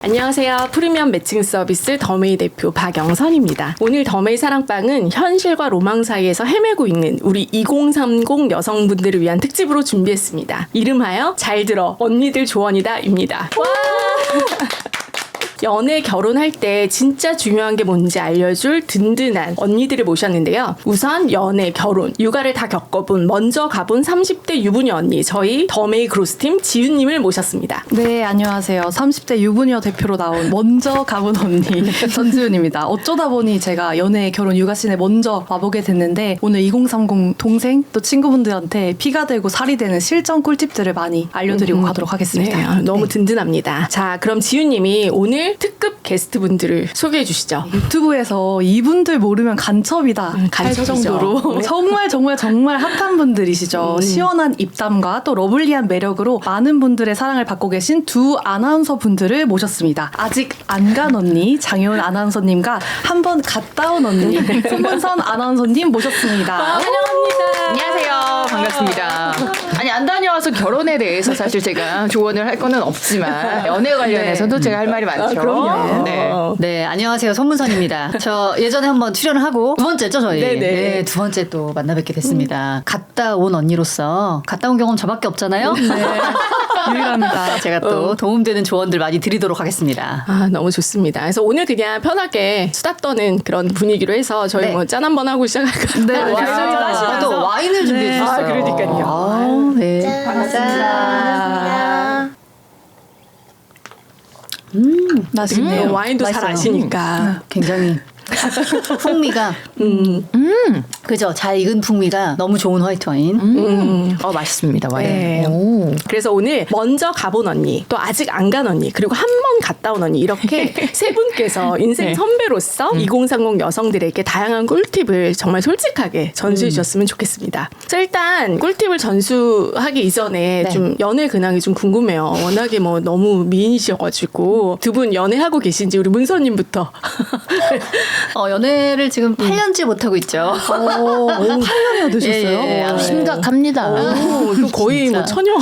안녕하세요. 프리미엄 매칭 서비스 더메이 대표 박영선입니다. 오늘 더메이 사랑방은 현실과 로망 사이에서 헤매고 있는 우리 2030 여성분들을 위한 특집으로 준비했습니다. 이름하여 잘 들어 언니들 조언이다입니다. 와! 연애, 결혼할 때 진짜 중요한 게 뭔지 알려줄 든든한 언니들을 모셨는데요. 우선 연애, 결혼, 육아를 다 겪어본 먼저 가본 30대 유부녀 언니, 저희 더메이 그로스팀 지윤님을 모셨습니다. 네, 안녕하세요. 30대 유부녀 대표로 나온 먼저 가본 언니 전지윤입니다. 어쩌다 보니 제가 연애, 결혼, 육아 씬에 먼저 와보게 됐는데 오늘 2030 동생 또 친구분들한테 피가 되고 살이 되는 실전 꿀팁들을 많이 알려드리고 가도록 하겠습니다. 네, 너무 든든합니다. 자, 그럼 지윤님이 오늘 특급 게스트분들을 소개해 주시죠. 유튜브에서 이분들 모르면 간첩이다 할 간첩이죠. 정도로 네. 정말 핫한 분들이시죠. 시원한 입담과 또 러블리한 매력으로 많은 분들의 사랑을 받고 계신 두 아나운서 분들을 모셨습니다. 아직 안 간 언니 장효은 아나운서님과 한 번 갔다 온 언니 손문선 아나운서님 모셨습니다. 환영합니다. 안녕하세요. 반갑습니다. 아니 안 다녀와서 결혼에 대해서 사실 제가 조언을 할 거는 없지만 연애 관련해서도 제가 할 말이 많죠. 그럼요. 네. 네, 안녕하세요. 손문선입니다. 저 예전에 한번 출연을 하고 두 번째죠, 저희. 네네. 네, 두 번째 또 만나 뵙게 됐습니다. 갔다 온 언니로서 갔다 온 경험 저밖에 없잖아요. 네. 유일합니다. 제가 또 도움되는 조언들 많이 드리도록 하겠습니다. 아, 너무 좋습니다. 그래서 오늘 그냥 편하게 수다 떠는 그런 분위기로 해서 저희 네. 뭐 짠 한번 하고 시작할까요? 네, 아, 또 와인을 준비해 주셨어요. 아, 그러니까요. 아, 네. 반갑습니다. 맛있네요. 와인도 잘 맛있어요. 아시니까. 굉장히 풍미가 그죠? 잘 익은 풍미가 너무 좋은 화이트 와인. 맛있습니다. 와인. 네. 오. 그래서 오늘 먼저 가본 언니, 또 아직 안 간 언니, 그리고 한 번 갔다 온 언니 이렇게 세 분께서 인생 네. 선배로서 2030 여성들에게 다양한 꿀팁을 정말 솔직하게 전수해 주셨으면 좋겠습니다. 자, 일단 꿀팁을 전수하기 이전에 네. 좀 연애 근황이 좀 궁금해요. 워낙에 뭐 너무 미인이셔가지고 두 분 연애하고 계신지 우리 문서님부터. 연애를 지금 8년째 못하고 있죠. 8년이나 되셨어요? 예, 심각합니다. 오, 이거 거의 진짜. 뭐 처녀.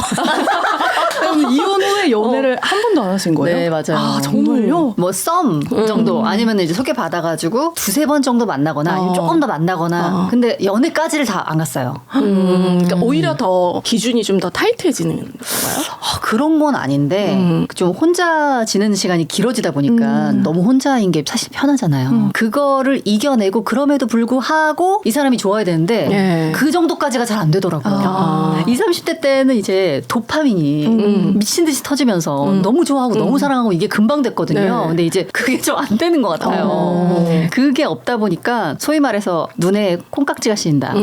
그럼 이혼 후에 연애를 한 번도 안 하신 거예요? 네, 맞아요. 아, 정말요? 뭐 썸 정도 아니면 이제 소개 받아가지고 두세 번 정도 만나거나 아니면 조금 더 만나거나 근데 연애까지를 다 안 갔어요. 그러니까 오히려 더 기준이 좀 더 타이트해지는 건가요? 그런 건 아닌데 좀 혼자 지내는 시간이 길어지다 보니까 너무 혼자인 게 사실 편하잖아요. 그거를 이겨내고 그럼에도 불구하고 이 사람이 좋아야 되는데 네. 그 정도까지가 잘 안 되더라고요. 20, 30대 때는 이제 도파민이 미친 듯이 터지면서 너무 좋아하고 너무 사랑하고 이게 금방 됐거든요. 네. 근데 이제 그게 좀 안 되는 것 같아요. 그게 없다 보니까 소위 말해서 눈에 콩깍지가 씌인다.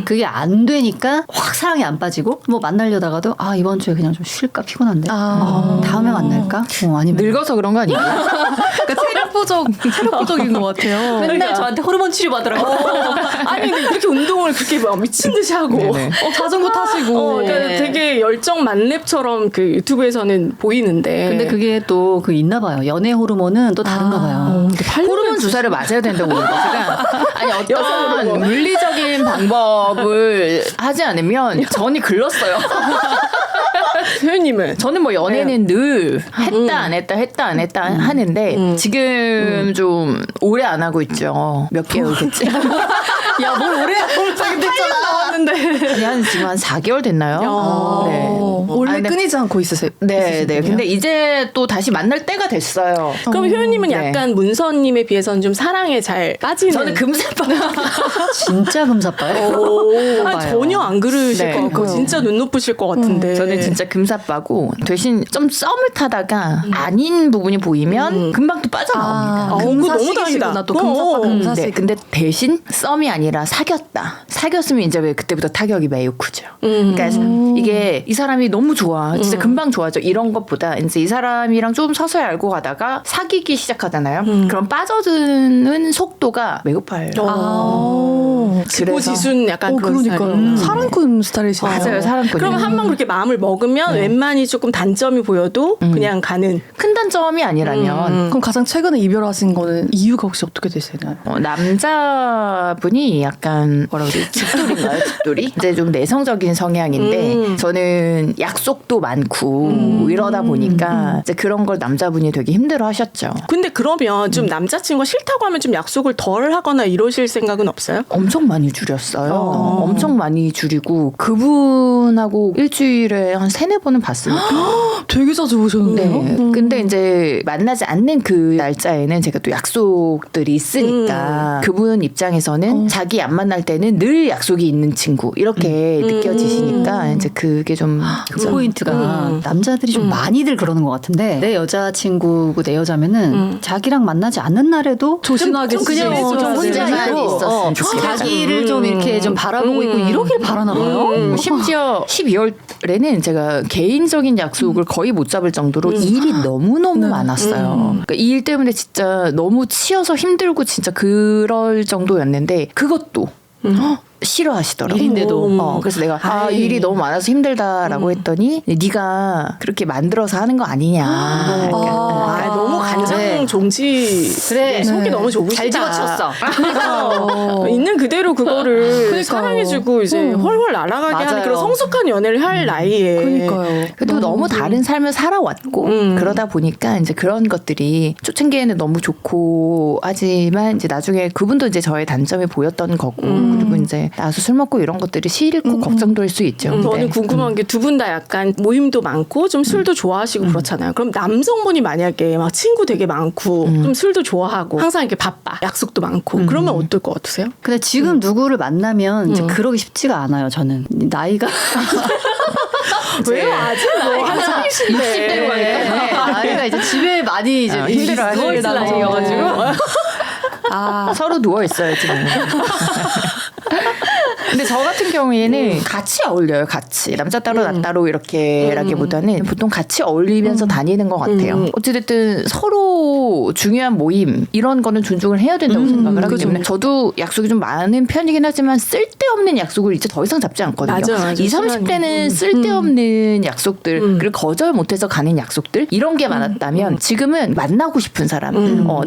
그게 안 되니까 확 사랑이 안 빠지고 뭐 만나려다가도 아 이번 주에 그냥 좀 쉴까 피곤한데 다음에 만날까? 아니면 늙어서 그런 거 아니에요? 그러니까 체력 부족인 것 같아요. 맨날 저한테 호르몬 치료 받으라고. 아니 근데 그렇게 운동을 그렇게 막 미친 듯이 하고 네네. 자전거 타시고. 그러니까 네. 되게 열정 만렙처럼 그 유튜브에서는 보이는데 근데 그게 또 그 있나 봐요. 연애 호르몬은 또 다른가 봐요. 호르몬 주사를 맞아야 된다고 그러고 제가 아니 어떤 물리적인 방법을 하지 않으면 전이 글렀어요. 소연님은 저는 뭐 연애는 늘 했다 안 했다 하는데 지금 좀 오래 안 하고 있죠. 몇 개월 됐지? 야, 뭘 오래 갑자기 됐잖아. 아니, 지금 한 4개월 됐나요? 네. 원래 아, 근데- 끊이지 않고 있으세요? 네. 근데 이제 또 다시 만날 때가 됐어요. 그럼 효연님은 네. 약간 문서님에 비해서는 좀 사랑에 잘 빠지는 저는 금세빠. 진짜 금사빠요. 아니, 전혀 안 그러실 네. 것 같고 진짜 눈 높으실 것 같은데 저는 진짜 금사빠고 대신 좀 썸을 타다가 아닌 부분이 보이면 금방 또 빠져나옵니다. 그거 너무 다행이다. 또 금사빠 금사시. 네, 근데 대신 썸이 아니라 사귀었다. 사귀었으면 이제 왜 그때부터 타격이 매우 크죠. 그러니까 이게 이 사람이 너무 좋아. 진짜 금방 좋아져. 이런 것보다 이제 이 사람이랑 좀 서서히 알고 가다가 사귀기 시작하잖아요. 그럼 빠져드는 속도가 매우 빨라요. 지고지순 약간 그런 그러니까요. 스타일이구나. 사랑꾼 스타일이시네요. 맞아요. 사람꾼이. 그럼 한 번 그렇게 마음을 먹으면 웬만히 조금 단점이 보여도 그냥 가는 큰 단점이 아니라면 그럼 가장 최근에 이별하신 거는 이유가 혹시 어떻게 되시나요? 남자분이 약간 뭐라 그러지? 집돌인가요? 집돌이 이제 좀 내성적인 성향인데 저는 약속도 많고 이러다 보니까 이제 그런 걸 남자분이 되게 힘들어하셨죠. 근데 그러면 좀 남자친구가 싫다고 하면 좀 약속을 덜 하거나 이러실 생각은 없어요? 엄청 많이 줄였어요. 엄청 많이 줄이고 그분하고 일주일에 한 3-4번은 봤으니까. 되게 자주 보셨는데요? 네. 근데 이제 만나지 않는 그 날짜에는 제가 또 약속들이 있으니까 그분 입장에서는 자기 안 만날 때는 늘 약속이 있는 친구 이렇게 느껴지시니까 이제 그게 좀 그 포인트가 남자들이 좀 많이들 그러는 것 같은데 내 여자친구고 내 여자면은 자기랑 만나지 않는 날에도 조심하게 좀 그냥 좀 혼자 있고, 있고 자기를 좀 이렇게 좀 바라보고 있고 이러길 바라나 봐요. 심지어 12월에는 제가 개인적인 약속을 거의 못 잡을 정도로 일이 너무너무 많았어요. 그러니까 이 일 때문에 진짜 너무 치여서 힘들고 진짜 그럴 정도였는데 그것도 싫어하시더라고. 일인데도. 그래서 내가 일이 너무 많아서 힘들다라고 했더니 네가 그렇게 만들어서 하는 거 아니냐. 너무 간장 종지. 그래. 속이 너무 좁으시다. 잘 집어쳤어. 있는 그대로 그거를 사랑해주고 이제 헐헐 날아가게 하는 맞아요. 그런 성숙한 연애를 할 나이에. 그러니까요. 그래도 너무 다른 삶을 살아왔고 그러다 보니까 이제 그런 것들이 초창기에는 너무 좋고 하지만 이제 나중에 그분도 이제 저의 단점이 보였던 거고 그리고 이제 나와서 술 먹고 이런 것들이 싫고 걱정될 수 있죠. 저는 궁금한 게 두 분 다 약간 모임도 많고 좀 술도 좋아하시고 그렇잖아요. 그럼 남성분이 만약에 막 친구 되게 많고 좀 술도 좋아하고 항상 이렇게 바빠 약속도 많고 그러면 어떨 것 같으세요? 근데 지금 누구를 만나면 이제 그러기 쉽지가 않아요. 저는 나이가 왜요? 아직 뭐 하나 60대로 가니까. 나이가 이제 집에 많이 이제 힘들어하시는 나이여가지고. 서로 누워 있어요 지금. 근데 저 같은 경우에는 같이 어울려요. 같이 남자 따로 나 따로 이렇게라기보다는 보통 같이 어울리면서 다니는 것 같아요. 어찌됐든 서로 중요한 모임 이런 거는 존중을 해야 된다고 생각을 하기 때문에 저도 약속이 좀 많은 편이긴 하지만 쓸데없는 약속을 이제 더 이상 잡지 않거든요. 맞아. 20, 30대는 쓸데없는 약속들을 거절 못해서 가는 약속들 이런 게 많았다면 지금은 만나고 싶은 사람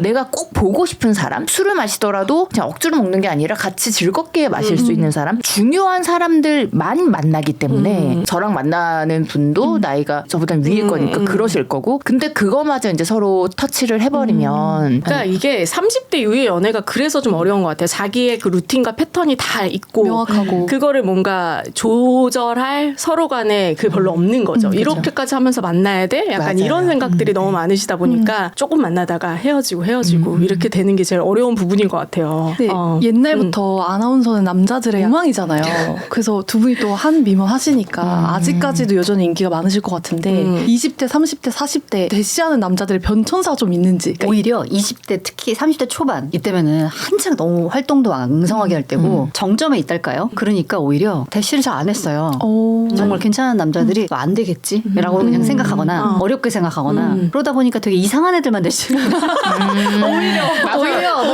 내가 꼭 보고 싶은 사람 술을 마시더라도 그냥 억지로 먹는 게 아니라 같이 즐겁게 마실 수 있는 사람 중요한 사람들만 만나기 때문에 저랑 만나는 분도 나이가 저보다 위일 거니까 그러실 거고 근데 그거마저 이제 서로 터치를 해버리면 그러니까 이게 30대 이후의 연애가 그래서 좀 어려운 것 같아요. 자기의 그 루틴과 패턴이 다 있고 명확하고. 그거를 뭔가 조절할 서로 간에 그 별로 없는 거죠. 이렇게까지 하면서 만나야 돼? 약간 맞아요. 이런 생각들이 너무 많으시다 보니까 조금 만나다가 헤어지고 이렇게 되는 게 제일 어려운 부분인 것 같아요. 네, 옛날부터 아나운서는 남자들의 로망이잖아요. 그래서 두 분이 또 한 미모 하시니까 아직까지도 여전히 인기가 많으실 것 같은데 20대, 30대, 40대 대시하는 남자들의 변천사가 좀 있는지. 오히려 20대 특히 30대 초반 이때면은 한창 너무 활동도 왕성하게 할 때고 정점에 있달까요? 그러니까 오히려 대시를 잘 안 했어요. 정말 괜찮은 남자들이 안 되겠지라고 그냥 생각하거나 어렵게 생각하거나 그러다 보니까 되게 이상한 애들만 대시를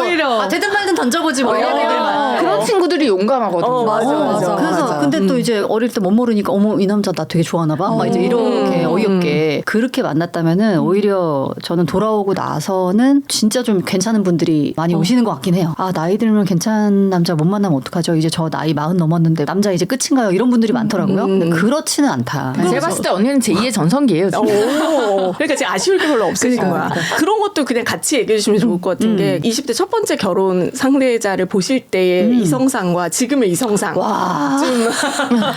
오히려 되든 말든 던져보지 뭐 이런 애들만 그런 친구들이 용감하거든요. 맞아. 그래서 근데 또 이제 어릴 때 못 모르니까 어머 이 남자 나 되게 좋아하나 봐. 막 이제 이렇게 어이없게 그렇게 만났다면은 오히려 저는 돌아오고 나서는 진짜 좀 괜찮은 분들이 많이 오시는 것 같긴 해요. 아 나이 들면 괜찮은 남자 못 만나면 어떡하죠? 이제 저 나이 40 넘었는데 남자 이제 끝인가요? 이런 분들이 많더라고요. 근데 그렇지는 않다. 제가 봤을 때 언니는 제2의 전성기예요. 지금. 그러니까 지금 아쉬울 게 별로 없으신 거야. 그런 것도 그냥 같이 얘기해 주시면 좋을 것 같은 게 20대 첫 번째 결혼 상대자를 보실 때의 이성상과 지금의 이성상 좀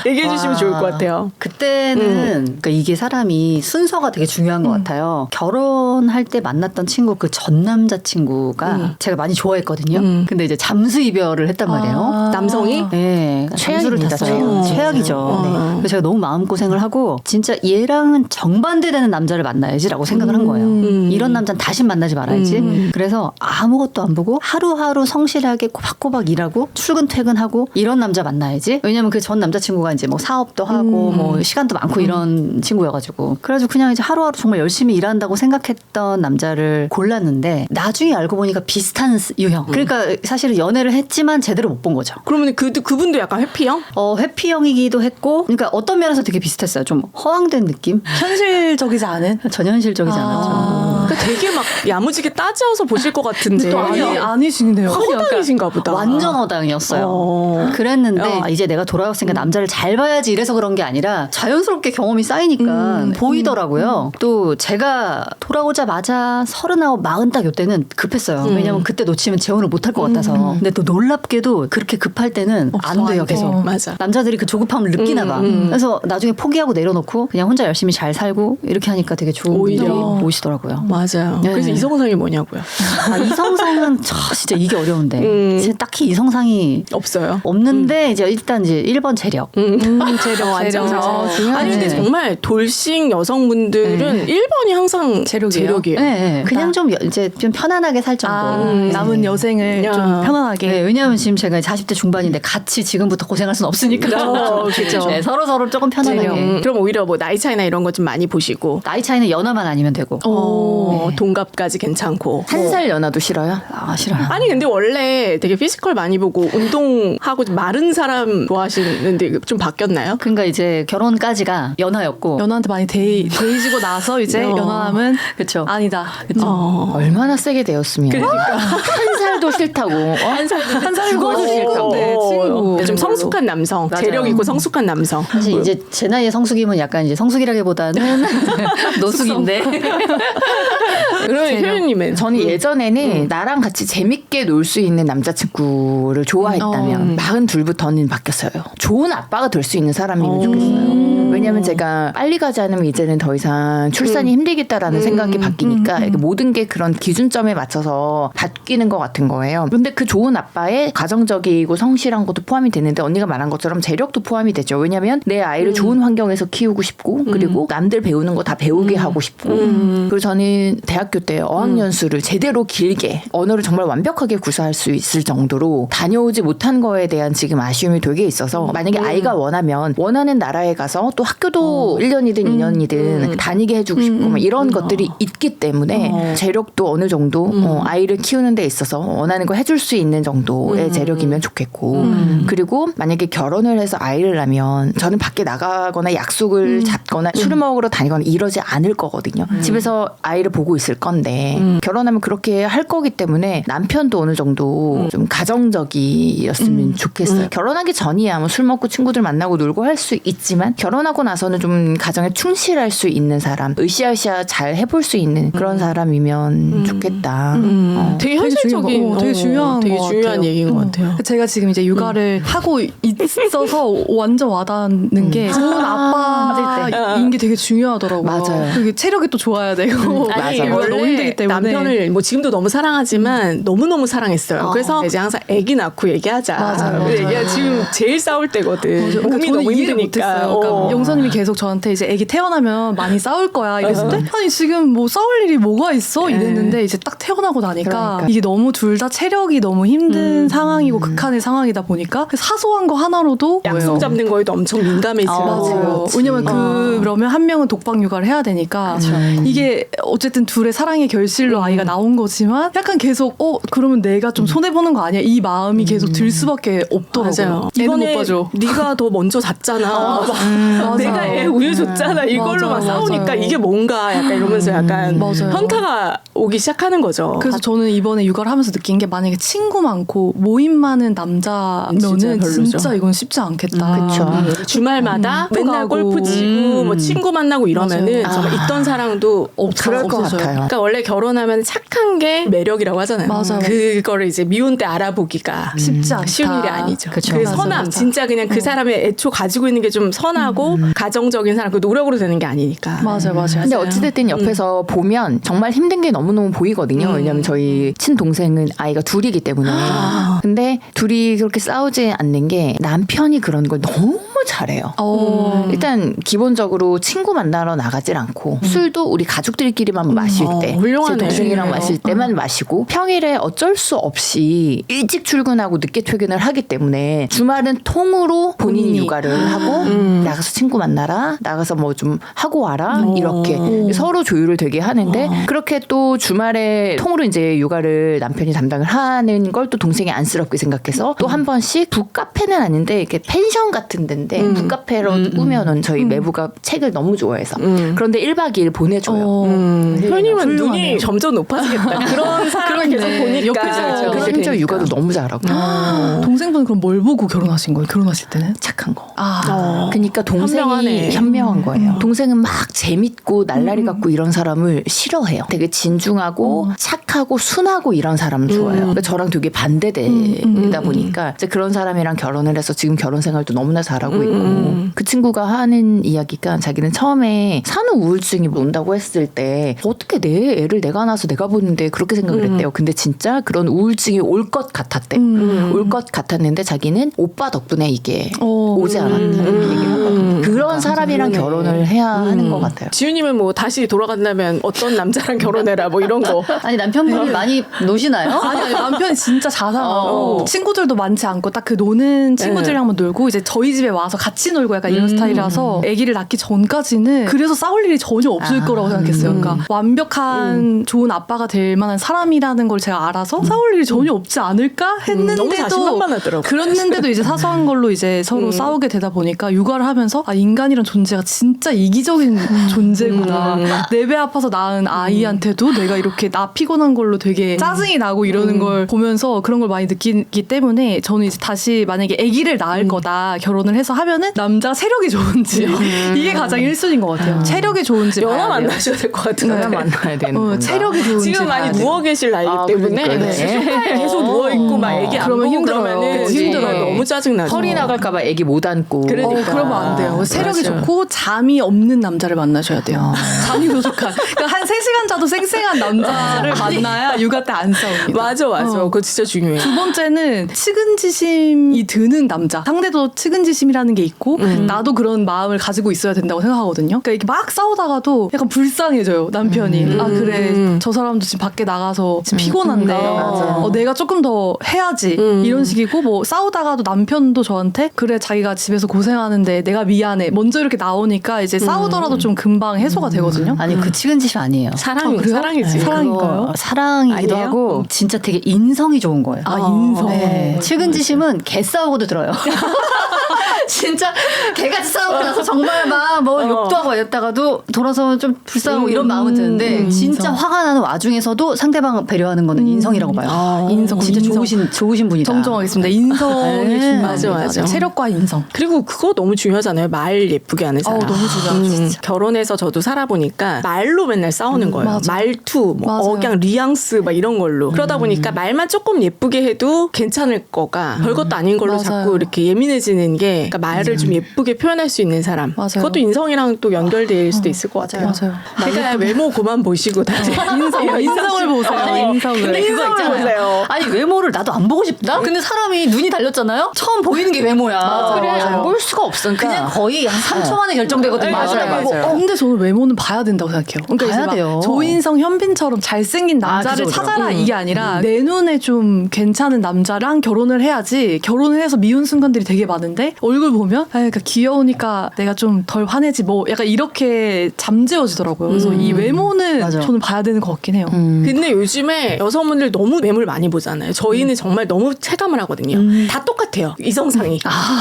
얘기해 주시면 좋을 것 같아요. 그때는 그러니까 이게 사람이 순서가 되게 중요한 것 같아요. 결혼할 때 만났던 친구 그 전 남자친구가 제가 많이 좋아했거든요. 근데 이제 잠수 이별을 했단 말이에요. 남성이? 네, 잠수를 최악입니다, 탔어요. 최악. 최악이죠. 그래서 제가 너무 마음고생을 하고 진짜 얘랑은 정반대되는 남자를 만나야지라고 생각을 한 거예요. 이런 남자는 다시 만나지 말아야지. 그래서 아무것도 안 보고 하루하루 성실하게 꼬박꼬박 일하고 출근 퇴근하고 이런 남자 만나야지. 왜냐면 그 전 남자친구가 이제 뭐 사업도 하고 뭐 시간도 많고 이런 친구여가지고 그래가지고 그냥 이제 하루하루 정말 열심히 일한다고 생각했던 남자를 골랐는데 나중에 알고 보니까 비슷한 유형. 그러니까 사실은 연애를 했지만 제대로 못 본 거죠. 그러면 그분도 약간 회피형? 회피형이기도 했고, 그러니까 어떤 면에서 되게 비슷했어요. 좀 허황된 느낌? 현실적이지 않은? 전혀 현실적이지 않았죠. 그러니까 되게 막 야무지게 따져서 보실 것 같은데. 또 아니시네요. 허당이신가 보다. 완전 허당이었어요. 그랬는데 이제 내가 돌아왔으니까 남자를 잘 봐야지 이래서 그런 게 아니라 자연스럽게 경험이 쌓이니까 보이더라고요. 또 제가 돌아오자마자 39, 40 딱 요때는 급했어요. 왜냐면 그때 놓치면 재혼을 못할 것 같아서. 근데 또 놀랍게도 그렇게 급할 때는 안 돼요, 계속. 맞아. 남자들이 그 조급함을 느끼나 봐. 그래서 나중에 포기하고 내려놓고 그냥 혼자 열심히 잘 살고 이렇게 하니까 되게 좋은 분들이 오시더라고요. 맞아요. 네. 그래서 이성상이 뭐냐고요. 이성상은 진짜 이게 어려운데 진짜 딱히 이성상이 없어요. 없는데 이제 일단 이제 1번 재력. 재력. 아니 근데 정말 돌싱 여성분들은 1번이 항상 재력이에요. 네, 네. 그냥 좀 이제 좀 편안하게 살 정도. 남은 여생을 좀 편안하게. 네, 왜냐하면 지금 제가 40대 중반인데 같이 지금부터 고생할 수는 없으니까. 그렇죠. 네, 서로 조금 편안하게. 그럼 오히려 뭐 나이 차이나 이런 거 좀 많이 보시고. 나이 차이는 연하만 아니면 되고. 동갑까지 괜찮고. 한 살 연하도 싫어요? 아 싫어요. 아니 근데 원래 되게 피지컬 많이 보고 운동하고 마른 사람 좋아하시는데 좀 바뀌었나요? 그러니까 이제 결혼까지가 연하였고. 연하한테 많이 데이지고 나서 이제 연하남은 그쵸. 아니다. 얼마나 세게 되었으면. 그러니까. 한 살도 싫다고. 한 살도 죽어도 싫다고. 친구. 좀 성숙한 남성, 맞아요. 재력 있고 성숙한 남성. 사실 이제 제 나이에 성숙이면 약간 이제 성숙이라기보다는 노숙인데. 그러면 효연님은 저는 예전에는 나랑 같이 재밌게 놀 수 있는 남자친구를 좋아했다면 42부터는 바뀌었어요. 좋은 아빠가 될 수 있는 사람이면 좋겠어요. 왜냐면 제가 빨리 가지 않으면 이제는 더 이상 출산이 힘들겠다라는 생각이 바뀌니까 이렇게 모든 게 그런 기준점에 맞춰서 바뀌는 것 같은 거예요. 근데 그 좋은 아빠의 가정적이고 성실한 것도 포함이 되는데 언니가 말한 것처럼 재력도 포함이 되죠. 왜냐면 내 아이를 좋은 환경에서 키우고 싶고 그리고 남들 배우는 거 다 배우게 하고 싶고 그리고 저는 대학교 때 어학연수를 제대로 길게 언어를 정말 완벽하게 구사할 수 있을 정도로 다녀오지 못한 거에 대한 지금 아쉬움이 되게 있어서 만약에 아이가 원하면 원하는 나라에 가서 또 학교도 1년이든 2년이든 다니게 해주고 싶고 막 이런 것들이 있기 때문에 재력도 어느 정도 아이를 키우는 데 있어서 원하는 거 해줄 수 있는 정도의 재력이면 좋겠고 그리고 만약에 결혼을 해서 아이를 낳으면 저는 밖에 나가거나 약속을 잡거나 술을 먹으러 다니거나 이러지 않을 거거든요. 집에서 아이를 보고 있을 건데 결혼하면 그렇게 할 거기 때문에 남편도 어느 정도 좀 가정적이었으면 좋겠어요. 결혼하기 전이야 뭐 술 먹고 친구들 만나고 놀고 할 수 있지만 결혼하고 나서는 좀 가정에 충실할 수 있는 사람, 으쌰으쌰 잘 해볼 수 있는 그런 사람이면 좋겠다. 되게 현실적인, 되게 중요한 되게 것 중요한 같아요. 얘기인 것 같아요. 제가 지금 이제 육아를 하고 있어서 완전 와닿는 게 좋은 아빠인 게 되게 중요하더라고요. 맞아요. 그리고 체력이 또 좋아야 되고 아니 육아가 원래 너무 힘들기 때문에 남편을 뭐 지금도 너무 사랑하지만 너무너무 사랑했어요. 그래서 이제 항상 애기 낳고 얘기하자. 맞아요. 얘기가 지금 제일 싸울 때거든. 그러니까 몸이 저는 너무 이해를 힘드니까. 못했어요. 그러니까 영선님이 계속 저한테 이제 애기 태어나면 많이 싸울 거야 이랬을 때 아니 지금 뭐 싸울 일이 뭐가 있어 이랬는데 이제 딱 태어나고 나니까 그러니까. 이게 너무 둘 다 체력이 너무 힘든 상황이고 극한의 상황이다 보니까 사소한 거 하나로도 약속 잡는 거에도 엄청 민감해지고. 왜냐면 그러면 한 명은 독박 육아를 해야 되니까 이게 어쨌든 둘의 사랑의 결실로 아이가 나온 거지만 약간 계속 그러면 내가 좀 손해 보는 거 아니야 이 마음이 계속 들 수밖에 없더라고요. 맞아요. 애는 이번에 못 봐줘. 네가 더 먼저 잤잖아. 내가 애 우유 줬잖아. 이걸로 막 맞아요. 싸우니까 맞아요. 이게 뭔가 약간 이러면서 약간 맞아요. 현타가 오기 시작하는 거죠. 그래서 저는 이번에 육아를 하면서 느낀 게 만약에 친구 많고 모임 많은 남자면은 진짜 별로죠. 진짜 이건 쉽지 않겠다. 그쵸. 주말마다 또 맨날 가고. 골프 치고 뭐 친구 만나고 이러면은 맞아요. 정말 있던 사랑도 그럴 것 없어져요. 같아요. 그러니까 원래 결혼하면 착한 게 매력이라고 하잖아요. 맞아요. 그거를 이제 미혼 때 알아보기가 쉽지 않다. 쉬운 일이 아니죠. 그쵸. 그 맞아, 선함, 맞아. 진짜 그냥 그 사람의 애초 가지고 있는 게 좀 선하고 가정적인 사람, 그 노력으로 되는 게 아니니까. 맞아요. 근데 어찌됐든 옆에서 보면 정말 힘든 게 너무너무 보이거든요. 왜냐면 저희 친동생은 아이가 둘이기 때문에. 근데 둘이 그렇게 싸우지 않는 게 남편이 그런 걸 너무 잘해요. 일단 기본적으로 친구 만나러 나가질 않고 술도 우리 가족들끼리만 마실 때 제 훌륭하네. 동생이랑 마실 때만 마시고 평일에 어쩔 수 없이 일찍 출근하고 늦게 퇴근을 하기 때문에 주말은 통으로 본인이 육아를 하고 나가서 친구 만나라 나가서 뭐 좀 하고 와라 이렇게 서로 조율을 되게 하는데 그렇게 또 주말에 통으로 이제 육아를 남편이 담당을 하는 걸 또 동생이 안쓰럽게 생각해서 또 한 번씩 북카페는 아닌데 이렇게 펜션 같은 데인데 때 북카페로 꾸며놓은 저희 매부가 책을 너무 좋아해서 그런데 1박 2일 보내줘요. 현님은 눈이 점점 높아지겠다. 그런 사람을 계속 보니까. 옆에서 그렇게 심지어 되니까. 육아도 너무 잘하고 동생분은 그럼 뭘 보고 결혼하신 거예요? 결혼하실 때는? 착한 거. 현명하네. 그러니까 동생이 현명한 거예요. 동생은 막 재밌고 날라리 같고 이런 사람을 싫어해요. 되게 진중하고 착하고 순하고 이런 사람 좋아해요. 그러니까 저랑 되게 반대되다 보니까 이제 그런 사람이랑 결혼을 해서 지금 결혼 생활도 너무나 잘하고 있고 그 친구가 하는 이야기가 자기는 처음에 산후 우울증이 온다고 했을 때 어떻게 내 애를 내가 낳아서 내가 보는데 그렇게 생각을 했대요. 근데 진짜 그런 우울증이 올 것 같았대요. 올 것 같았는데 자기는 오빠 덕분에 이게 오지 않았다 이렇게 얘기를 하거든요. 그런 사람이랑 그러네. 결혼을 해야 하는 것 같아요. 지훈님은 뭐 다시 돌아간다면 어떤 남자랑 결혼해라 뭐 이런 거. 아니 남편분이 많이 노시나요? 아니 남편이 진짜 자상하고 친구들도 많지 않고 딱 그 노는 친구들이랑 한번 놀고 이제 저희 집에 와서 같이 놀고 약간 이런 스타일이라서 아기를 낳기 전까지는 그래서 싸울 일이 전혀 없을 거라고 생각했어요. 그러니까 완벽한 좋은 아빠가 될 만한 사람이라는 걸 제가 알아서 싸울 일이 전혀 없지 않을까 너무 했는데도 자신만만하더라고. 그랬는데도 이제 사소한 걸로 이제 서로 싸우게 되다 보니까 육아를 하면서 아 인간이란 존재가 진짜 이기적인 존재구나. 내 배 아파서 낳은 아이한테도 내가 이렇게 나 피곤한 걸로 되게 짜증이 나고 이러는 걸 보면서 그런 걸 많이 느끼기 때문에 저는 이제 다시 만약에 아기를 낳을 거다 결혼을 해서 하면은 남자 체력이 좋은지 이게 가장 1순위인 것 같아요. 체력이 좋은지 연하 봐야 돼요. 만나셔야 될 것 같아요. 연하 만나야 되는 건가? 체력이 좋은지 지금 많이 봐야 돼요. 누워 계실 나이기 때문에 그러니까요. 소파에 계속 누워 있고 막 애기 안 그러면 보고 힘들어요. 그러면은 그치. 힘들어요. 너무 짜증 나죠. 허리 나갈까봐 애기 못 안고. 그러니까. 그러면 안 돼요. 체력이 맞아요. 좋고 잠이 없는 남자를 만나셔야 돼요. 잠이 부족한. 그러니까 한 3시간 자도 쌩쌩한 남자를 만나야 육아 때 안 싸웁니다. 맞아. 그거 진짜 중요해. 두 번째는 측은지심이 드는 남자. 상대도 측은지심이라는 게 있고 나도 그런 마음을 가지고 있어야 된다고 생각하거든요. 그러니까 이렇게 막 싸우다가도 약간 불쌍해져요. 남편이. 아 그래 저 사람도 지금 밖에 나가서 지금 피곤한데 내가 조금 더 해야지 이런 식이고 뭐 싸우다가도 남편도 저한테 그래 자기가 집에서 고생하는데 내가 미안해 먼저 이렇게 나오니까 이제 싸우더라도 좀 금방 해소가 되거든요. 아니 그 측은지심 아니에요. 사랑이지. 사랑인가요? 사랑이기도 아니에요? 하고 진짜 되게 인성이 좋은 거예요. 아 인성. 네. 측은지심은 개 싸우고도 들어요. 진짜 개같이 싸우고 나서 정말 막 뭐 욕도 하고 이랬다가도 돌아서 좀 불쌍하고 이런 마음은 드는데 진짜 화가 나는 와중에서도 상대방 배려하는 거는 인성이라고 봐요. 인성 진짜 인성. 좋으신 분이다. 정정하겠습니다. 인성이 네. 중요합니다. 맞아. 체력과 인성. 그리고 그거 너무 중요하잖아요. 말 예쁘게 하는 사람. 너무 중요하죠. 결혼해서 저도 살아보니까 말로 맨날 싸우는 거예요. 맞아. 말투, 뭐 맞아요. 억양, 뉘앙스 막 이런 걸로. 그러다 보니까 말만 조금 예쁘게 해도 괜찮을 거가 별것도 아닌 걸로 맞아요. 자꾸 이렇게 예민해지는 게 그러니까 말을 좀 예쁘게 표현할 수 있는 사람. 맞아요. 그것도 인성이랑 또 연결될 수도 있을 것 같아요. 맞아요. 그러니까 외모 그만 보시고 다들 인성을 보세요. 인성을. 근데 그거 인성을 있잖아요. 보세요. 아니 외모를 나도 안 보고 싶다. 근데 사람이 눈이 달렸잖아요. 처음 보이는 게 외모야. 그래 맞아요. 안 볼 수가 없으니까. 그냥 거의 한 3초 만에 결정되거든요. 맞아요. 근데 저는 외모는 봐야 된다고 생각해요. 그러니까 봐야 이제 막 돼요. 조인성, 현빈처럼 잘생긴 남자를 그죠. 찾아라 이게 아니라 내 눈에 좀 괜찮은 남자랑 결혼을 해야지. 결혼을 해서 미운 순간들이 되게 많은데 얼굴 보면 그러니까 귀여우니까 내가 좀 덜 화내지 뭐 약간 이렇게 잠재워지더라고요. 그래서 이 외모는 맞아. 저는 봐야 되는 것 같긴 해요. 근데 요즘에 여성분들 너무 매물 많이 보잖아요. 저희는 정말 너무 체감을 하거든요. 다 똑같아요. 이성상이.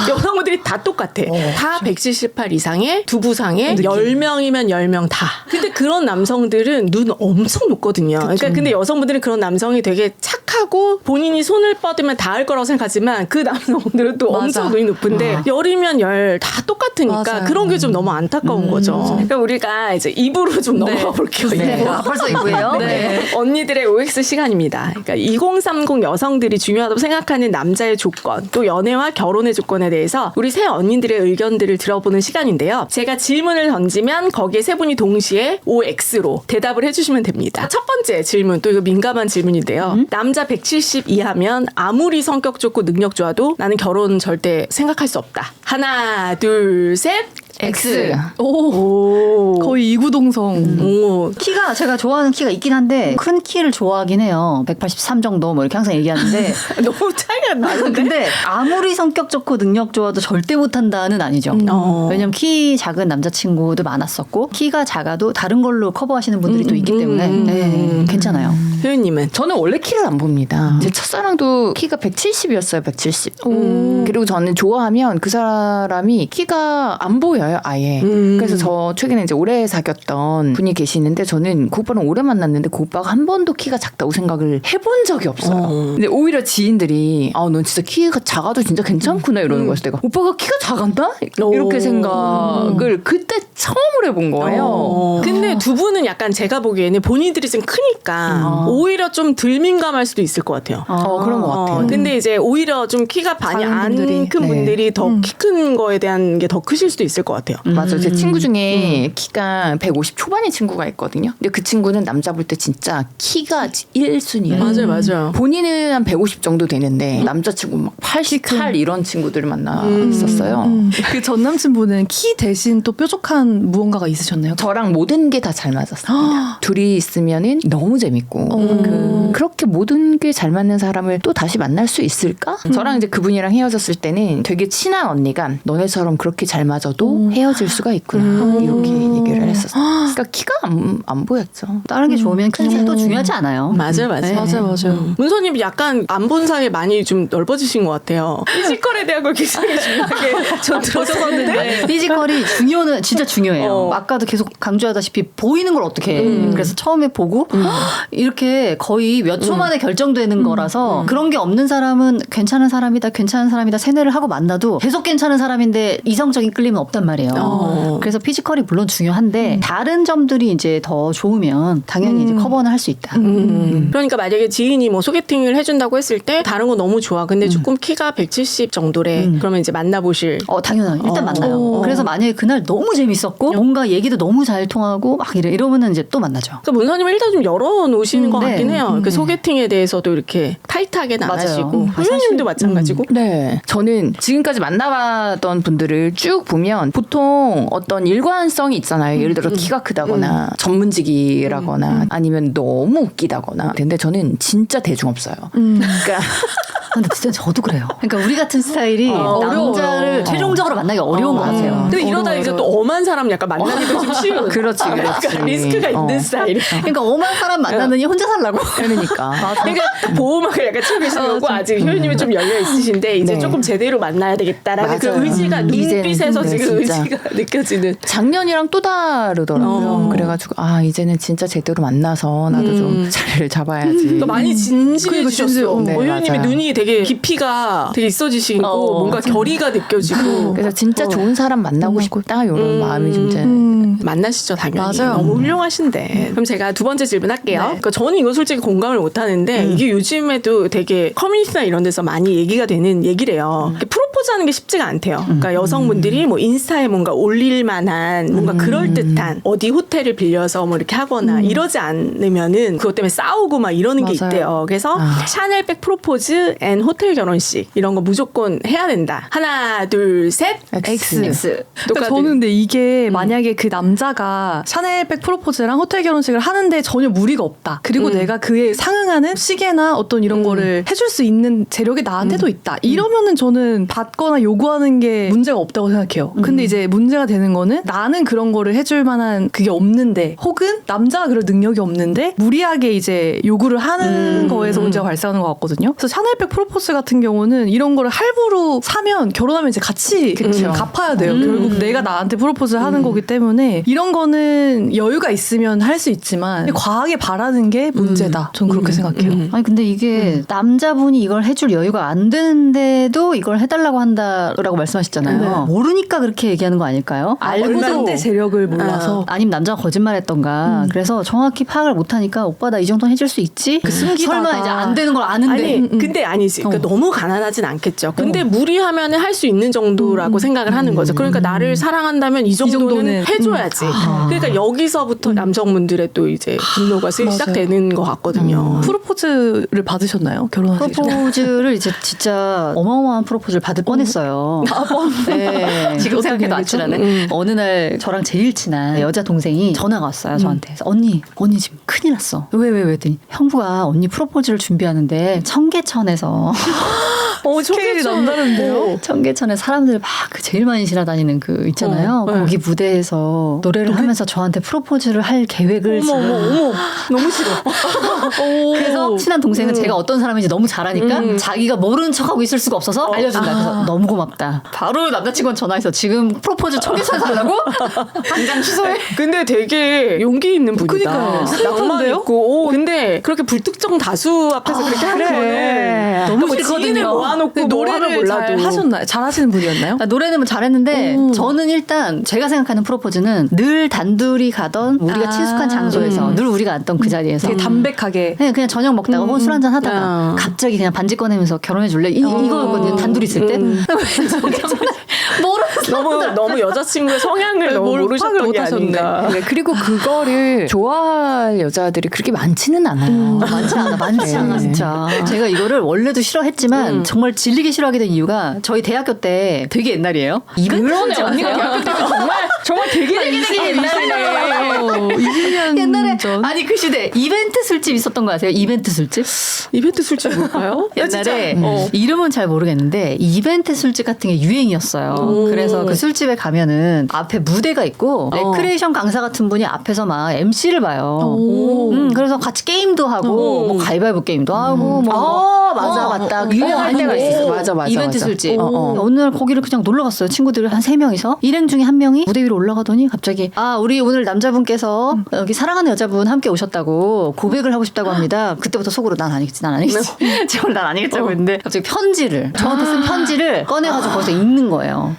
여성분들이 다 똑같아. 다 178 이상의 두부상의 10명이면 10명 다. 근데 그런 남성들은 눈 엄청 높거든요. 그러니까 근데 여성분들은 그런 남성이 되게 착하고 본인이 손을 뻗으면 다 할 거라고 생각하지만 그 남성분들은 또 맞아. 엄청 눈이 높은데 열이면 열 다 똑같으니까 맞아요. 그런 게 좀 너무 안타까운 거죠. 그러니까 우리가 이제 입으로 좀 넘어가 볼게요. 네. 이거. 아, 벌써 이고요. 네. 언니들의 OX 시간입니다. 그러니까 2030 여성들이 중요하다고 생각하는 남자의 조건, 또 연애와 결혼의 조건에 대해서 우리 세 언니들의 의견들을 들어보는 시간인데요. 제가 질문을 던지면 거기에 세 분이 동시에 OX로 대답을 해주시면 됩니다. 첫 번째 질문, 또 이거 민감한 질문인데요. 남자 170 이하면 아무리 성격 좋고 능력 좋아도 나는 결혼 절대 생각할 수 없다. 하나, 둘, 셋. X. 오. 거의 이구동성. 오. 키가 제가 좋아하는 키가 있긴 한데 큰 키를 좋아하긴 해요. 183 정도 뭐 이렇게 항상 얘기하는데 너무 차이가 나는데. 근데 아무리 성격 좋고 능력 좋아도 절대 못한다는 아니죠. 왜냐면 키 작은 남자친구도 많았었고 키가 작아도 다른 걸로 커버하시는 분들이 또 있기 때문에 네, 괜찮아요. 효연님은? 저는 원래 키를 안 봅니다. 제 첫사랑도 키가 170이었어요. 170. 그리고 저는 좋아하면 그 사람이 키가 안 보여요. 아예. 그래서 저 최근에 이제 오래 사귀었던 분이 계시는데 저는 그 오빠랑 오래 만났는데 그 오빠가 한 번도 키가 작다고 생각을 해본 적이 없어요. 근데 오히려 지인들이 넌 진짜 키가 작아도 진짜 괜찮구나 이러는 거였어요. 내가 오빠가 키가 작았나? 이렇게 생각을 그때 처음으로 해본 거예요. 근데 두 분은 약간 제가 보기에는 본인들이 좀 크니까 오히려 좀 덜 민감할 수도 있을 것 같아요. 그런 것 같아요. 근데 이제 오히려 좀 키가 많이 작은 안 분들이. 큰 분들이 더 키 큰 거에 대한 게 더 크실 수도 있을 것 같아요. 맞아. 제 친구 중에 키가 150 초반의 친구가 있거든요. 근데 그 친구는 남자 볼 때 진짜 키가 1순위예요. 맞아요. 본인은 한 150 정도 되는데 남자친구 막 88 이런 친구들을 만났었어요. 그 전 남친분은 키 대신 또 뾰족한 무언가가 있으셨나요? 저랑 모든 게 다 잘 맞았습니다. 둘이 있으면은 너무 재밌고 그렇게 모든 게 잘 맞는 사람을 또 다시 만날 수 있을까? 저랑 이제 그분이랑 헤어졌을 때는 되게 친한 언니가 너네처럼 그렇게 잘 맞아도 헤어질 수가 있구나 이렇게 얘기를 했었어요. 그러니까 키가 안 보였죠. 다른 게 좋으면 큰 살도 중요하지 않아요. 맞아요. 맞아요. 문서님 약간 안본상에 많이 좀 넓어지신 것 같아요. 피지컬에 대한 걸 굉장히 중요하게 전 들었었는데. 피지컬이 진짜 중요해요. 아까도 계속 강조하다시피 보이는 걸 어떻게 해. 그래서 처음에 보고 이렇게 거의 몇 초 만에 결정되는 거라서 그런 게 없는 사람은 괜찮은 사람이다 세뇌를 하고 만나도 계속 괜찮은 사람인데 이성적인 끌림은 없단 말이에요. 그래서 피지컬이 물론 중요한데 다른 점들이 이제 더 좋으면 당연히 이제 커버는 할 수 있다. 그러니까 만약에 지인이 뭐 소개팅을 해준다고 했을 때 다른 거 너무 좋아. 근데 조금 키가 170 정도래. 그러면 이제 만나보실. 당연하죠. 일단 만나요. 그래서 만약에 그날 너무 재밌었고 뭔가 얘기도 너무 잘 통하고 막 이러면은 이제 또 만나죠. 그러니까 문서님은 일단 좀 열어놓으시는 것 네. 같긴 해요. 그 소개팅에 대해서도 이렇게 타이트하게 안 맞아요. 하시고. 사실, 효연님도 마찬가지고. 네. 저는 지금까지 만나봤던 분들을 쭉 보면 보통 어떤 일관성이 있잖아요. 예를 들어 키가 크다거나 전문직이라거나 아니면 너무 웃기다거나. 근데 저는 진짜 대중 없어요. 그러니까 근데 진짜 저도 그래요. 그러니까 우리 같은 스타일이 남자를 최종적으로 만나기 어려운 것 같아요. 근데 이러다 이제 또 엄한 사람 약간 만나기도 좀 쉬운. 그렇지. 약간 리스크가 있는 스타일. 그러니까 엄한 사람 만나느니 혼자 살라고. 그러니까. 그러니까 보호막을 약간 채우시려고 아직 효연님이 좀 열려 있으신데 이제 네. 조금 제대로 만나야 되겠다라는 그 맞아요. 의지가 눈빛에서 네, 지금 진짜. 의지가 느껴지는. 작년이랑 또 다르더라고요. 그래가지고 이제는 진짜 제대로 만나서 나도 좀 자리를 잡아야지. 또 많이 진지해지셨어. 네, 효연님의 맞아요. 눈이 되게 깊이가 되게 있어지시고 뭔가 결의가 느껴지고. 그래서 진짜 좋은 사람 만나고 싶다 이런 마음이 좀 드는. 만나시죠 당연히. 맞아요. 너무 훌륭하신데. 그럼 제가 두 번째 질문할게요. 그러니까 저는 이거 솔직히 공감을 못하는데 이게 요즘에도 되게 커뮤니티나 이런 데서 많이 얘기가 되는 얘기래요. 이렇게 프로포즈하는 게 쉽지가 않대요. 그러니까 여성분들이 뭐 인스타에 뭔가 올릴 만한 뭔가 그럴듯한 어디 호텔을 빌려서 뭐 이렇게 하거나 이러지 않으면은 그것 때문에 싸우고 막 이러는 게 맞아요. 있대요. 그래서 샤넬백 프로포즈 앤 호텔 결혼식 이런 거 무조건 해야 된다. 하나 둘 셋. X. 그러니까 저는 근데 이게 만약에 그 남자가 샤넬백 프로포즈랑 호텔 결혼식을 하는데 전혀 무리가 없다. 그리고 내가 그에 상응하는 시계나 어떤 이런 거를 해줄 수 있는 재력이 나한테도 있다. 이러면은 저는 받거나 요구하는 게 문제가 없다고 생각해요. 근데 이제 문제가 되는 거는 나는 그런 거를 해줄 만한 그게 없는데 혹은 남자가 그럴 능력이 없는데 무리하게 이제 요구를 하는 거에서 문제가 발생하는 것 같거든요. 그래서 샤넬백 프로포즈 같은 경우는 이런 거를 할부로 사면 결혼하면 이제 같이 갚아야 돼요. 결국 내가 나한테 프로포즈 하는 거기 때문에 이런 거는 여유가 있으면 할 수 있지만 과하게 바라는 게 문제다. 전 그렇게 생각해요. 아니 근데 이게 남자분이 이걸 해줄 여유가 안 되는데도 이걸 해달라고 한다라고 말씀하셨잖아요. 모르니까 그렇게 얘기하는 거 아닐까요? 얼마인데 재력을 몰라서 아니면 남자가 거짓말했던가. 그래서 정확히 파악을 못하니까 오빠 나 이 정도는 해줄 수 있지? 숨기다가. 설마 이제 안 되는 걸 아는데. 아니 근데 아니지. 그러니까 너무 가난하진 않겠죠. 근데 무리하면은 할 수 있는 정도라고 생각을 하는 거죠. 그러니까 나를 사랑한다면 이 정도는 정도는 해줘야 해줘야지. 그러니까 여기서부터 남성분들의 또 이제 분노가 슬 맞아요. 시작되는 것 같거든요. 프로포즈를 받으셨나요? 결혼하시기 전에? 프로포즈를 이제 진짜 어마어마한 프로포즈를 받을 뻔했어요. 네. 지금 생각해도 아찔하네. 어느 날 저랑 제일 친한 여자 동생이 전화가 왔어요 저한테. 그래서 언니 지금 큰일 났어. 왜 했더니 형부가 언니 프로포즈를 준비하는데 청계천에서 스케일이 남다른데요? 청계천에 사람들 막 그 제일 많이 지나다니는 그 있잖아요. 거기 무대에서 노래를 하면서 저한테 프로포즈를 할 계획을 어머 너무 싫어. 그래서 친한 동생은 제가 어떤 사람인지 너무 잘 아니까 자기가 모르는 척하고 있을 수가 없어서 알려준다. 그래서 너무 고맙다. 바로 남자친구한테 전화해서 지금 프로포즈 청계천에서 하려고? 당장 취소해. 근데 되게 용기 있는 분이다. 그러니까요. 낭만 스윗한데요? 있고. 근데 그렇게 불특정 다수 앞에서 그렇게 하는 거는 너무 뭐 싫거든요. 지인을 모아놓고 뭐 하면 노래를 몰라도 잘 하셨나요? 잘 하시는 분이었나요? 노래는 뭐 잘했는데 저는 일단 제가 생각하는 프로포즈는 늘 단둘이 가던 우리가 친숙한 장소에서 늘 우리가 앉던 그 자리에서 되게 담백하게. 그냥 저녁 먹다가 혹은 술 한잔 하다가 갑자기 그냥 반지 꺼내면서 결혼해 줄래? 이거였거든요. 단둘이 있을 때. 너무 여자친구의 성향을 너무 모르셨던 게 아닌가. 네, 그리고 그거를 좋아할 여자들이 그렇게 많지는 않아요. 많지 않아 진짜. 제가 이거를 원래도 싫어했지만 정말 질리게 싫어하게 된 이유가 저희 대학교 때 되게 옛날이에요. 그러네. 언니가 대학교 때면 정말 되게 옛날이네. 20년 옛날에 전. 아니 그 시대 이벤트 술집 있었던 거 아세요? 이벤트 술집? 이벤트 술집 뭘까요? 옛날에 이름은 잘 모르겠는데 이벤트 술집 같은 게 유행이었어요. 그래서 그 술집에 가면은 앞에 무대가 있고 레크레이션 강사 같은 분이 앞에서 막 MC를 봐요. 그래서 같이 게임도 하고 뭐 가위바위보 게임도 하고 맞다. 유행할 때가 있었어. 맞아. 이벤트 맞아. 술집. 어느 날 거기를 그냥 놀러 갔어요. 친구들 한 3명이서. 일행 중에 한 명이 무대 위로 올라가더니 갑자기 우리 오늘 남자분께서 여기 사랑하는 여자분 함께 오셨다고 고백을 하고 싶다고 합니다. 그때부터 속으로 난 아니겠지. 제발 난 아니겠다고 했는데 갑자기 저한테 쓴 편지를 꺼내가지고 거기서 읽는 거예요.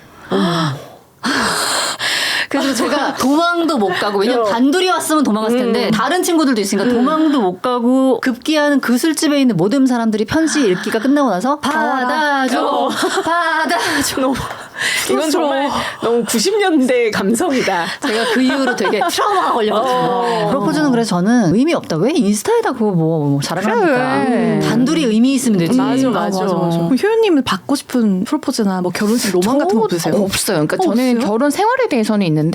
그래서 제가 도망도 못 가고 왜냐면 단둘이 왔으면 도망갔을 텐데 다른 친구들도 있으니까 도망도 못 가고 급기야는 그 술집에 있는 모든 사람들이 편지 읽기가 끝나고 나서 받아줘. 이건 정말 너무 90년대 감성이다. 제가 그 이후로 되게 트라우마가 걸려가지고 프로포즈는 그래서 저는 의미 없다. 왜 인스타에다 그거 뭐 자랑합니까? 단둘이 의미 있으면 되지. 맞아. 그럼 효연님은 받고 싶은 프로포즈나 뭐 결혼식 로망 같은 거 없으세요? 없어요. 그러니까 저는 없어요? 결혼 생활에 대해서는 있는데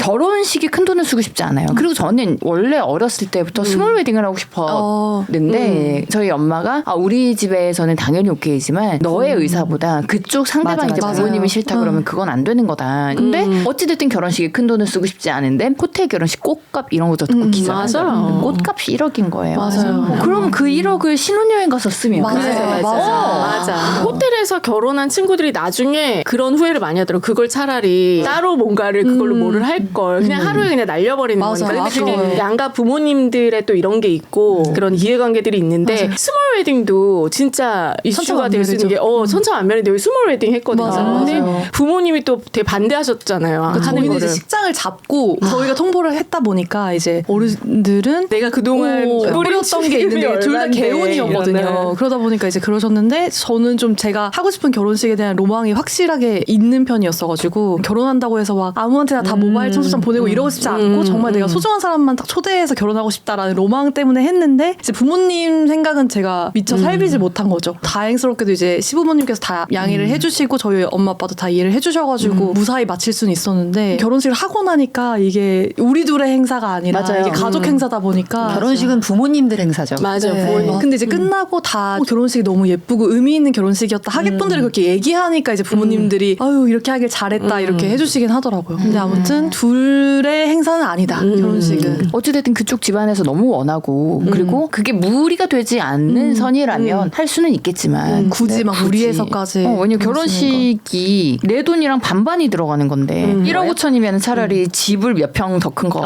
결혼식에 큰 돈을 쓰고 싶지 않아요. 그리고 저는 원래 어렸을 때부터 스몰 웨딩을 하고 싶었는데 저희 엄마가 우리 집에서는 당연히 오케이지만 너의 의사보다 그쪽 상대방 이제 부모님이 싫다 그러면 그건 안 되는 거다. 근데 어찌됐든 결혼식에 큰 돈을 쓰고 싶지 않은데 호텔 결혼식 꽃값 이런 것도 듣고 기사하죠. 꽃값이 1억인 거예요. 맞아요. 그럼 그 1억을 신혼여행 가서 쓰면 맞아. 호텔에서 결혼한 친구들이 나중에 그런 후회를 많이 하더라고. 그걸 차라리 따로 뭔가를 그걸로 뭐를 할 걸 그냥 하루에 그냥 날려버리는 맞아, 거니까. 근데 맞아. 그게 양가 부모님들의 또 이런 게 있고 그런 이해관계들이 있는데 스몰 웨딩도 진짜 이슈가 될 수 있는 게 천차만별인데 여기 스몰 웨딩 했거든요. 맞아요. 근데 부모님이 또 되게 반대하셨잖아요. 하는 저희는 이제 거를. 식장을 잡고 저희가 통보를 했다 보니까 이제 어른들은 내가 그동안 뿌렸던 게 있는데 둘 다 개운이었거든요. 그러다 보니까 이제 그러셨는데 저는 좀 제가 하고 싶은 결혼식에 대한 로망이 확실하게 있는 편이었어가지고 결혼한다고 해서 막 아무한테나 다 모바일 청첩장 보내고 이러고 싶지 않고 정말 내가 소중한 사람만 딱 초대해서 결혼하고 싶다라는 로망 때문에 했는데 이제 부모님 생각은 제가 미처 살피지 못한 거죠. 다행스럽게도 이제 시부모님께서 다 양해를 해주시고 저희 엄마 아빠도 다 이해를 해주셔가지고 무사히 마칠 수는 있었는데 결혼식을 하고 나니까 이게 우리 둘의 행사가 아니라 맞아요. 이게 가족 행사다 보니까 결혼식은 부모님들 행사죠. 맞아. 네. 부모님. 근데 이제 끝나고 다 결혼식이 너무 예쁘고 의미 있는 결혼식이었다. 하객분들이 그렇게 얘기하니까 이제 부모님들이 아유 이렇게 하길 잘했다 이렇게 해주시긴 하더라고요. 근데 아무튼 둘의 행사는 아니다. 결혼식은. 어찌됐든 그쪽 집안에서 너무 원하고 그리고 그게 무리가 되지 않는 선이라면 할 수는 있겠지만 굳이 막 무리해서까지. 왜냐면 결혼식이 내 돈이랑 반반이 들어가는 건데 1억 5천이면 차라리 집을 몇 평 더 큰 거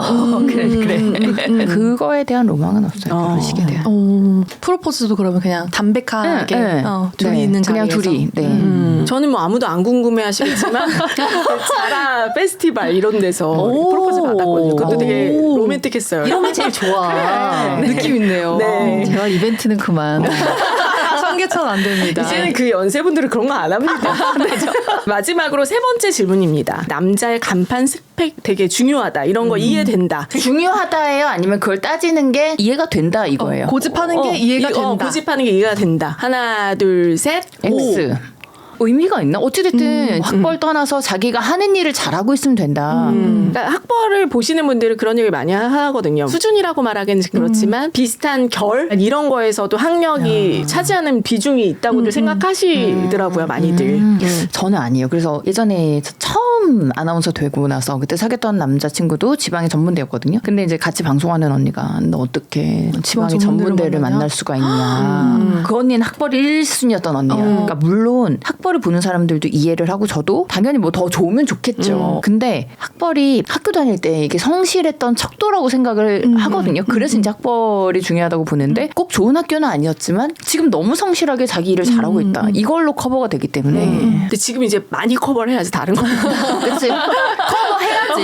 그래. 그거에 대한 로망은 없어요. 결혼식에 대한. 프로포즈도 그러면 그냥 담백하게 네. 둘이 네. 있는 그냥 자리에서. 둘이. 네. 저는 뭐 아무도 안 궁금해하시겠지만 자라 페스티벌 이런 데서 프로포즈 받았거든요. 그것도 되게 로맨틱했어요. 이런 게 제일 좋아. 느낌 있네요. 네. 제발 이벤트는 그만. 한계차는 안 됩니다. 이제는 그 연세분들은 그런 거 안 합니다. 마지막으로 세 번째 질문입니다. 남자의 간판 스펙 되게 중요하다. 이런 거 이해된다. 중요하다예요? 아니면 그걸 따지는 게 이해가 된다 이거예요? 고집하는 게 이해가 된다. 고집하는 게 이해가 된다. 하나, 둘, 셋. X. 의미가 있나? 어찌됐든 학벌 떠나서 자기가 하는 일을 잘하고 있으면 된다. 그러니까 학벌을 보시는 분들은 그런 얘기 많이 하거든요. 수준이라고 말하기는 그렇지만 비슷한 결 이런 거에서도 학력이 차지하는 비중이 있다고들 생각하시더라고요. 많이들. 저는 아니에요. 그래서 예전에 처음 아나운서 되고 나서 그때 사귀었던 남자친구도 지방의 전문대였거든요. 근데 이제 같이 방송하는 언니가 너 어떻게 지방의 전문대를 만날 수가 있냐. 그 언니는 학벌이 1순위였던 언니야. 그러니까 물론 학벌을 보는 사람들도 이해를 하고 저도 당연히 뭐 더 좋으면 좋겠죠. 근데 학벌이 학교 다닐 때 이게 성실했던 척도라고 생각을 하거든요. 그래서 이제 학벌이 중요하다고 보는데 꼭 좋은 학교는 아니었지만 지금 너무 성실하게 자기 일을 잘하고 있다. 이걸로 커버가 되기 때문에. 근데 지금 이제 많이 커버를 해야지 다른 거. 그치? 커버해야지.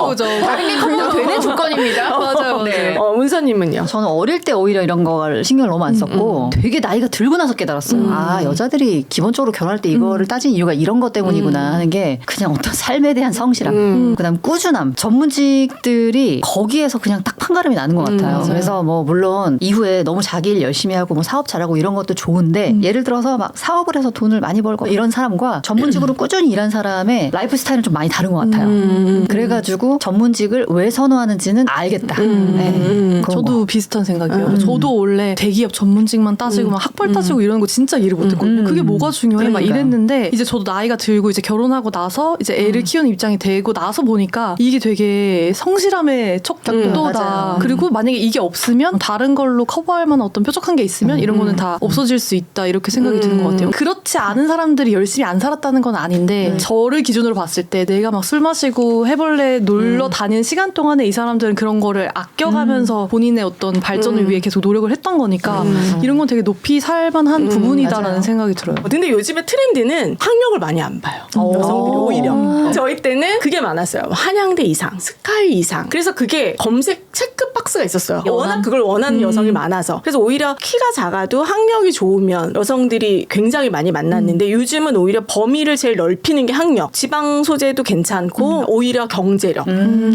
그죠. 다른 게 커버 되는 조건입니다. 맞아요. 네. 문서님은요? 저는 어릴 때 오히려 이런 걸 신경을 너무 안 썼고 되게 나이가 들고 나서 깨달았어요. 아, 여자들이 기본적으로 결혼할 때 이거를 따진 이유가 이런 것 때문이구나 하는 게 그냥 어떤 삶에 대한 성실함, 그다음 꾸준함, 전문직들이 거기에서 그냥 딱 판가름이 나는 것 같아요. 그래서 뭐 물론 이후에 너무 자기 일 열심히 하고 뭐 사업 잘하고 이런 것도 좋은데 예를 들어서 막 사업을 해서 돈을 많이 벌고 이런 사람과 전문직으로 꾸준히 일한 사람의 라이프 스타일은 좀 많이 다른 것 같아요. 그래가지고 전문직을 왜 선호하는지는 알겠다. 네. 저도 비슷한 생각이에요. 저도 원래 대기업 전문직만 따지고 막 학벌 따지고 이런 거 진짜 이해를 못했거든요. 그게 뭐가 중요해? 막 그러니까요. 이랬는데 이제 저도 나이가 들고 이제 결혼하고 나서 이제 애를 키우는 입장이 되고 나서 보니까 이게 되게 성실함의 척도다. 맞아요. 그리고 만약에 이게 없으면 다른 걸로 커버할 만한 어떤 뾰족한 게 있으면 이런 거는 다 없어질 수 있다. 이렇게 생각이 드는 것 같아요. 그렇지 않은 사람들이 열심히 안 살았다는 건 아닌데 저를 기준으로 봤을 때 내가 막 술 마시고 해벌레 놀러 다니는 시간 동안에 이 사람들은 그런 거를 아껴가면서 본인의 어떤 발전을 위해 계속 노력을 했던 거니까 이런 건 되게 높이 살만한 부분이다라는 맞아요. 생각이 들어요. 근데 요즘에 트렌드는 학력을 많이 안 봐요. 여성들이 오히려. 저희 때는 그게 많았어요. 한양대 이상, 스카이 이상. 그래서 그게 검색 체크 박스가 있었어요. 워낙 그걸 원하는 여성이 많아서. 그래서 오히려 키가 작아도 학력이 좋으면 여성들이 굉장히 많이 만났는데 요즘은 오히려 범위를 제일 넓히는 게 학력. 지방 소재도 괜찮고 오히려 경제력.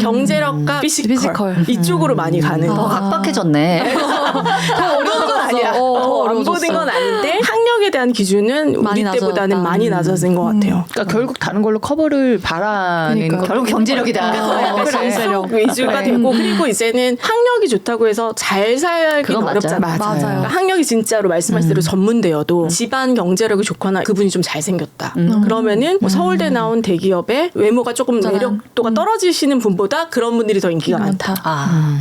경제력과 피지컬. 이쪽으로 많이 가는 더 거. 각박해졌네. 더 어려운 건 아니야. 더 안 보는 건 아닌데 학력에 대한 기준은 우리 많이 때보다는 낮아졌다. 많이 낮아진 것 같아요. 그러니까 결국 다른 걸로 커버를 바라는 거. 결국 경제력이다. 약간 경제력. 위주가 되고 그리고 이제는 학력이 좋다고 해서 잘 살기는 그건 어렵잖아요. 맞아요. 그러니까 학력이 진짜로 말씀하신 대로 전문대여도 집안 경제력이 좋거나 그분이 좀 잘생겼다. 그러면은 뭐 서울대 나온 대기업에 외모가 조금 매력도가 떨어지시는 분보다 그런 분들이 더 인기가 많다.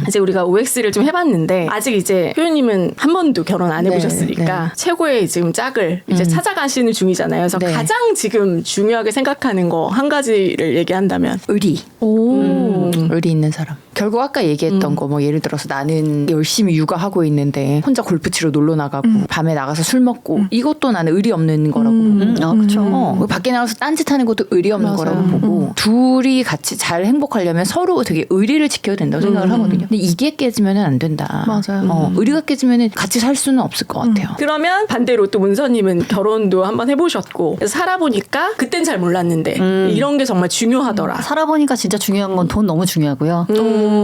이제 우리가 OX를 좀 해봤는데 아직 이제 효연님은 한 번도 결혼 안 해보셨으니까 최고의 지금 짝을 이제 찾아가시는 중이잖아요. 그래서 네. 가장 지금 중요하게 생각하는 거 한 가지를 얘기한다면 의리. 오. 의리 있는 사람. 결국 아까 얘기했던 거 뭐 예를 들어서 나는 열심히 육아하고 있는데 혼자 골프 치러 놀러 나가고 밤에 나가서 술 먹고 이것도 나는 의리 없는 거라고 보고 그렇죠. 밖에 나가서 딴짓하는 것도 의리 없는 맞아요. 거라고 보고 둘이 같이 잘 행복하려면 서로 되게 의리를 지켜야 된다고 생각을 하거든요. 근데 이게 깨지면은 안 된다. 맞아요. 의리가 깨지면은 같이 살 수는 없을 것 같아요. 그러면 반대로 또 문서님은 결혼도 한번 해보셨고 그래서 살아보니까 그땐 잘 몰랐는데 이런 게 정말 중요하더라. 살아보니까 진짜 중요한 건 돈 너무 중요하고요.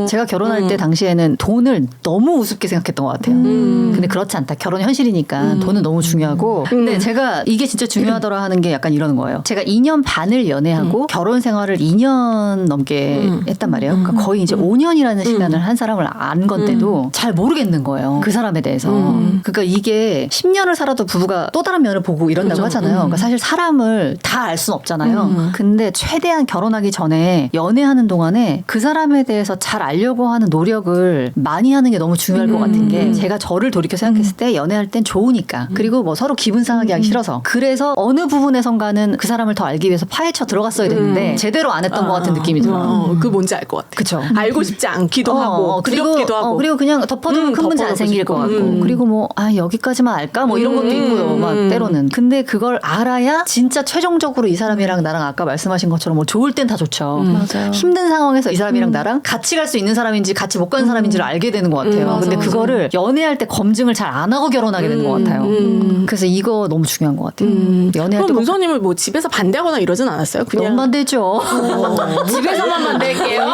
제가 결혼할 때 당시에는 돈을 너무 우습게 생각했던 것 같아요. 근데 그렇지 않다. 결혼 현실이니까 돈은 너무 중요하고. 근데 제가 이게 진짜 중요하더라 하는 게 약간 이러는 거예요. 제가 2년 반을 연애하고 결혼 생활을 2년 넘게 했단 말이에요. 그러니까 거의 이제 5년이라는 시간을 한 사람을 안 건데도 잘 모르겠는 거예요. 그 사람에 대해서. 그러니까 이게 10년을 살아도 부부가 또 다른 면을 보고 이런다고 하잖아요. 그러니까 사실 사람을 다 알 수는 없잖아요. 근데 최대한 결혼하기 전에 연애하는 동안에 그 사람에 대해서 잘 알려고 하는 노력을 많이 하는 게 너무 중요할 것 같은 게 제가 저를 돌이켜 생각했을 때 연애할 땐 좋으니까 그리고 뭐 서로 기분 상하게 하기 싫어서 그래서 어느 부분에선가는 그 사람을 더 알기 위해서 파헤쳐 들어갔어야 됐는데 제대로 안 했던 것 같은 느낌이 들어요. 그 뭔지 알 것 같아. 그쵸. 알고 싶지 않기도 하고 두렵기도 하고. 그리고 그냥 덮어두면 큰 문제 안 덮어놓고 생길 싶고. 것 같고 그리고 뭐 여기까지만 알까 뭐 이런 것도 있고요. 막 때로는 근데 그걸 알아야 진짜 최종적으로 이 사람이랑 나랑 아까 말씀하신 것처럼 뭐 좋을 땐 다 좋죠. 맞아요. 힘든 상황에서 이 사람이랑 나랑 같이 같이 갈 수 있는 사람인지 같이 못 가는 사람인지를 알게 되는 것 같아요. 맞아, 근데 맞아. 그거를 연애할 때 검증을 잘 안 하고 결혼하게 되는 것 같아요. 그래서 이거 너무 중요한 것 같아요. 연애할 때 그럼 문서님은 뭐 집에서 반대하거나 이러진 않았어요? 너무 그냥 만들죠. 집에서만 만들게요.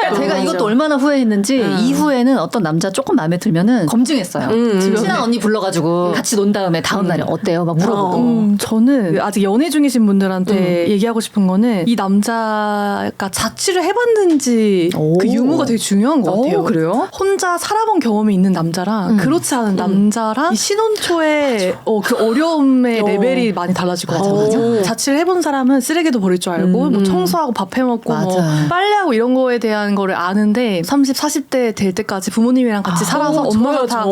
제가 맞아. 이것도 얼마나 후회했는지 이후에는 어떤 남자 조금 마음에 들면은 검증했어요. 친한 언니 불러가지고 같이 논 다음에 다음 날에 어때요? 막 물어보고. 저는 아직 연애 중이신 분들한테 얘기하고 싶은 거는 이 남자가 자취를 해봤는지 오. 그 유무가 되게 중요한 것 같아요. 오, 그래요? 혼자 살아본 경험이 있는 남자랑 그렇지 않은 남자랑 이 신혼 초에 그 어려움의 레벨이 많이 달라질 것 같아요. 자취를 해본 사람은 쓰레기도 버릴 줄 알고 뭐 청소하고 밥 해먹고 뭐 맞아. 빨래하고 이런 거에 대한 거를 아는데 30, 40대 될 때까지 부모님이랑 같이 살아서 엄마가 다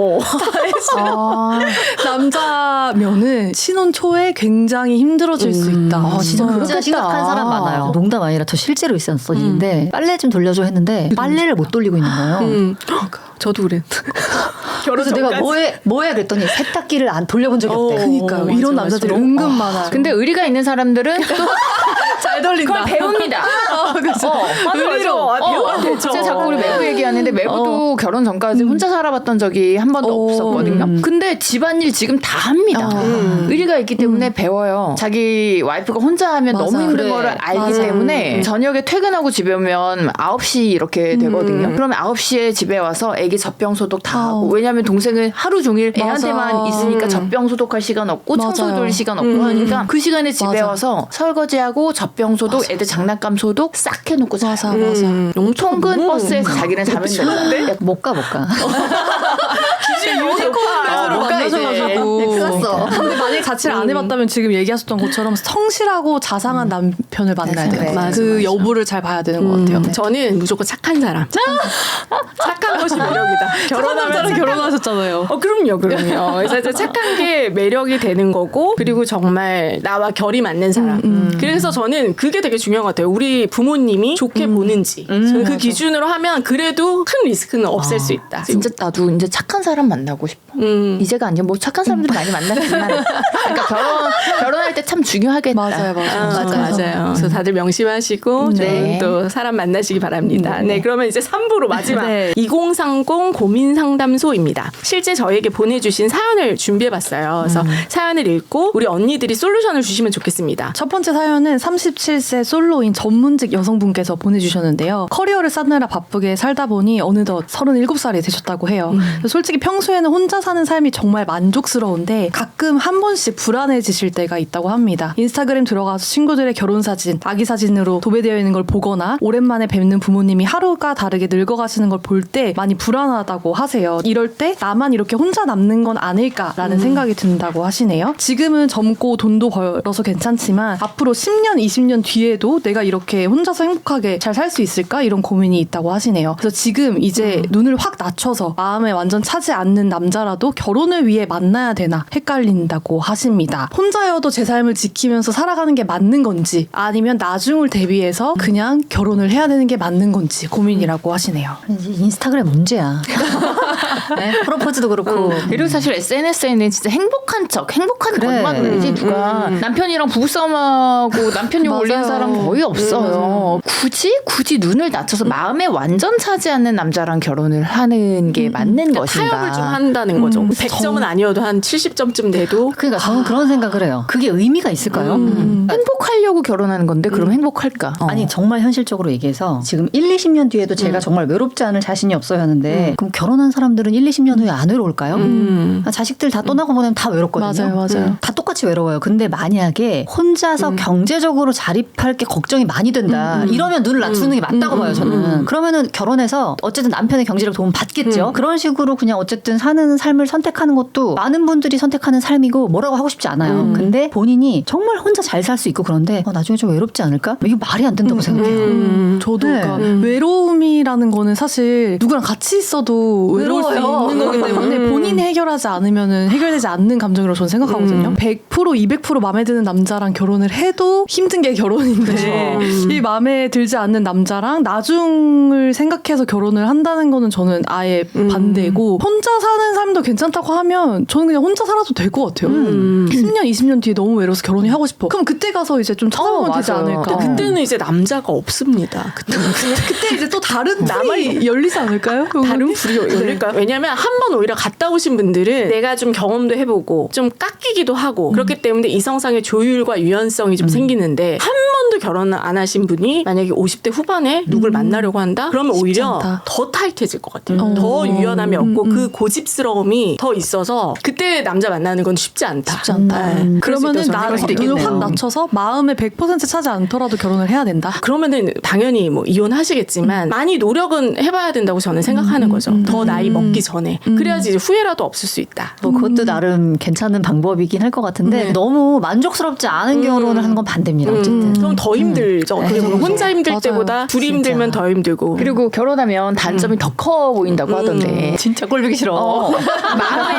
남자면은 신혼 초에 굉장히 힘들어질 수 있다. 진짜 그렇겠다. 진짜 심각한 사람 많아요. 농담 아니라 저 실제로 있었어 일인데 빨래 좀 돌려줘 했는데 빨래를 못 돌리고 있는 거예요. 저도 그래. 결혼 그래서 내가 전까지. 뭐해 그랬더니 세탁기를 안 돌려본 적이 없대. 그러니까요. 맞아, 이런 맞아. 남자들이 은근 많아요. 근데 의리가 있는 사람들은 또 잘 돌린다. 그걸 배웁니다. 의리로 배우면 되죠. 제가 자꾸 우리 매부 얘기하는데 매부도 결혼 전까지 혼자 살아봤던 적이 한 번도 없었거든요. 근데 집안일 지금 다 합니다. 의리가 있기 때문에 배워요. 자기 와이프가 혼자 하면 맞아. 너무 힘든 그래. 거를 알기 맞아. 때문에 저녁에 퇴근하고 집에 오면 9시 이렇게 되거든요. 그러면 9시에 집에 와서 애기 젖병 소독 다 하고 왜냐하면 동생은 하루 종일 애한테만 맞아. 있으니까 젖병 소독할 시간 없고 청소 맞아요. 돌릴 시간 없고 하니까 그 시간에 집에 맞아. 와서 설거지하고 젖병 소독, 애들 장난감 소독 싹 해놓고 자요. 맞아, 맞아. 통근 버스에서 자기는 자면 되는데 못 가. 유니콘으로 못 가야지. 만나셔가지고. 큰일 났어. 근데 만약에 자취를 안 해봤다면 지금 얘기하셨던 것처럼 성실하고 자상한 남편을 만나야 돼요. 그래. 맞아, 그 여부를 잘 봐야 되는 것 같아요. 저는 무조건 착한 사람. 착한 것이 매력이다. 결혼하면 결혼하셨잖아요. 그럼요. 그래서 이제 착한 게 매력이 되는 거고, 그리고 정말 나와 결이 맞는 사람. 그래서 저는 그게 되게 중요한 것 같아요. 우리 부모님이 좋게 보는지. 저는 그 기준으로 하면 그래도 큰 리스크는 없앨 수 있다. 진짜 나도 이제 착한 사람 만나고 싶어. 이제가 아니야. 뭐 착한 사람들 많이 만났지만, 그러니까 결혼할 때 참 중요하겠다. 맞아요. 맞아요. 그래서 다들 명심하시고 네. 좋은 또 사람 만나시기 바랍니다. 네, 그러면 이제 3부로 마지막 네. 2030 고민 상담소입니다. 실제 저에게 보내주신 사연을 준비해봤어요. 그래서 사연을 읽고 우리 언니들이 솔루션을 주시면 좋겠습니다. 첫 번째 사연은 37세 솔로인 전문직 여성분께서 보내주셨는데요. 커리어를 쌓느라 바쁘게 살다 보니 어느덧 37살이 되셨다고 해요. 솔직히 평소에는 혼자 사는 삶이 정말 만족스러운데 가끔 한 번씩 불안해지실 때가 있다고 합니다. 인스타그램 들어가서 친구들의 결혼사진, 아기 사진으로 도배되어 있는 걸 보거나 오랜만에 뵙는 부모님이 하루가 다르게 늙어가시는 걸 볼 때 많이 불안하다고 하세요. 이럴 때 나만 이렇게 혼자 남는 건 아닐까라는 생각이 든다고 하시네요. 지금은 젊고 돈도 벌어서 괜찮지만 앞으로 10년, 20년 뒤에도 내가 이렇게 혼자서 행복하게 잘 살 수 있을까? 이런 고민이 있다고 하시네요. 그래서 지금 이제 눈을 확 낮춰서 마음에 완전 차지 않는 남자라도 결혼을 위해 만나야 되나 헷갈린다고 하십니다. 혼자여도 제 삶을 지키면서 살아가는 게 맞는 건지 아니면 나중을 대비해서 그냥 결혼을 해야 되는 게 맞는 건지 고민이라고 하시네요. 인스타그램 문제야. 네? 프로포즈도 그렇고. 그리고 사실 SNS에는 진짜 행복한 행복한 그래. 것만 올리지 누가 남편이랑 부부싸움하고 남편 욕 올리는 맞아요. 사람 거의 없어요. 굳이 눈을 낮춰서 마음에 완전 차지 않는 남자랑 결혼을 하는 게 맞는 것인가. 타협을 좀 한다는 거죠. 100점은 아니어도 한 70점쯤 돼도 그러니까 저는 그런 생각을 해요. 그게 의미가 있을까요? 행복하려고 결혼하는 건데 그럼 행복할까? 아니 정말 현실적으로 얘기해서 지금 1, 20년 뒤에도 제가 정말 외롭지 않을 자신이 없어요 하는데 그럼 결혼한 사람들은 1, 20년 후에 안 외로울까요? 자식들 다 떠나고 보내면 다 외롭거든요. 맞아요. 다 똑같이 외로워요. 근데 만약에 혼자서 경제적으로 자립할 게 걱정이 많이 된다. 이러면 눈을 낮추는 게 맞다고 봐요. 저는. 그러면은 결혼해서 어쨌든 남편의 경제력 도움 받겠죠. 그런 식으로 그냥 어쨌든 사는 삶을 선택하는 것도 많은 분들이 선택하는 삶이고 뭐라고 하고 싶지 않아요. 근데 본인이 정말 혼자 잘 살 수 있고 그런데 나중에 좀 외롭지 않을까? 이거 말이 안 된다고 생각해요. 저도 네. 그러니까 외로움이라는 거는 사실 누구랑 같이 있어도 외로울 외로울 수 외로워요. 있는 거기 때문에 본인이 해결하지 않으면 해결되지 않는 감정이라고 저는 생각하거든요. 100% 200% 마음에 드는 남자랑 결혼을 해도 힘든 게 결혼인데 이 마음에 들지 않는 남자랑 나중을 생각해서 결혼을 한다는 거는 저는 아예 반대고 혼자 사는 삶도 괜찮다고 하면 저는 그냥 혼자 살아도 될 것 같아요. 10년 20년 뒤에 너무 외로워서 결혼이 하고 싶어. 그럼 그때 가서 이제 좀 찾아보면 되지 맞아요. 않을까. 그때는 이제 남자가 없습니다. 그때 이제 또 다른 남이 열리지 않을까요? 다른 불이 열릴까요? 왜냐면 한 번 오히려 갔다 오신 분들은 내가 좀 경험도 해보고 좀 깎이기도 하고 그렇기 때문에 이성상의 조율과 유연성이 좀 생기는데 한 번도 결혼을 안 하신 분이 만약에 50대 후반에 누굴 만나려고 한다? 그러면 오히려 않다. 더 타이트해질 것 같아요. 더 유연함이 없고 그 고집스러움이 더 있어서 그때 남자 만나는 건 쉽지 않다. 쉽지 않다. 네. 그러면은 그럴 수도 눈을 있겠네요. 확 낮춰서 마음에 100% 차지 않더라도 결혼을 해야 된다. 그러면은 당연히 뭐 이혼하시겠지만 많이 노력은 해봐야 된다고 저는 생각하는 거죠. 더 나이 먹기 전에. 그래야지 이제 후회라도 없을 수 있다. 뭐 그것도 나름 괜찮은 방법이긴 할 것 같은데 네. 너무 만족스럽지 않은 결혼을 하는 건 반대입니다. 어쨌든. 그럼 더 힘들죠. 그리고 그죠. 혼자 힘들 맞아요. 때보다 둘이 진짜. 힘들면 더 힘들고. 그리고 결혼하면 단점이 더 커 보인다고 하던데. 진짜 꼴보기 싫어. 마음에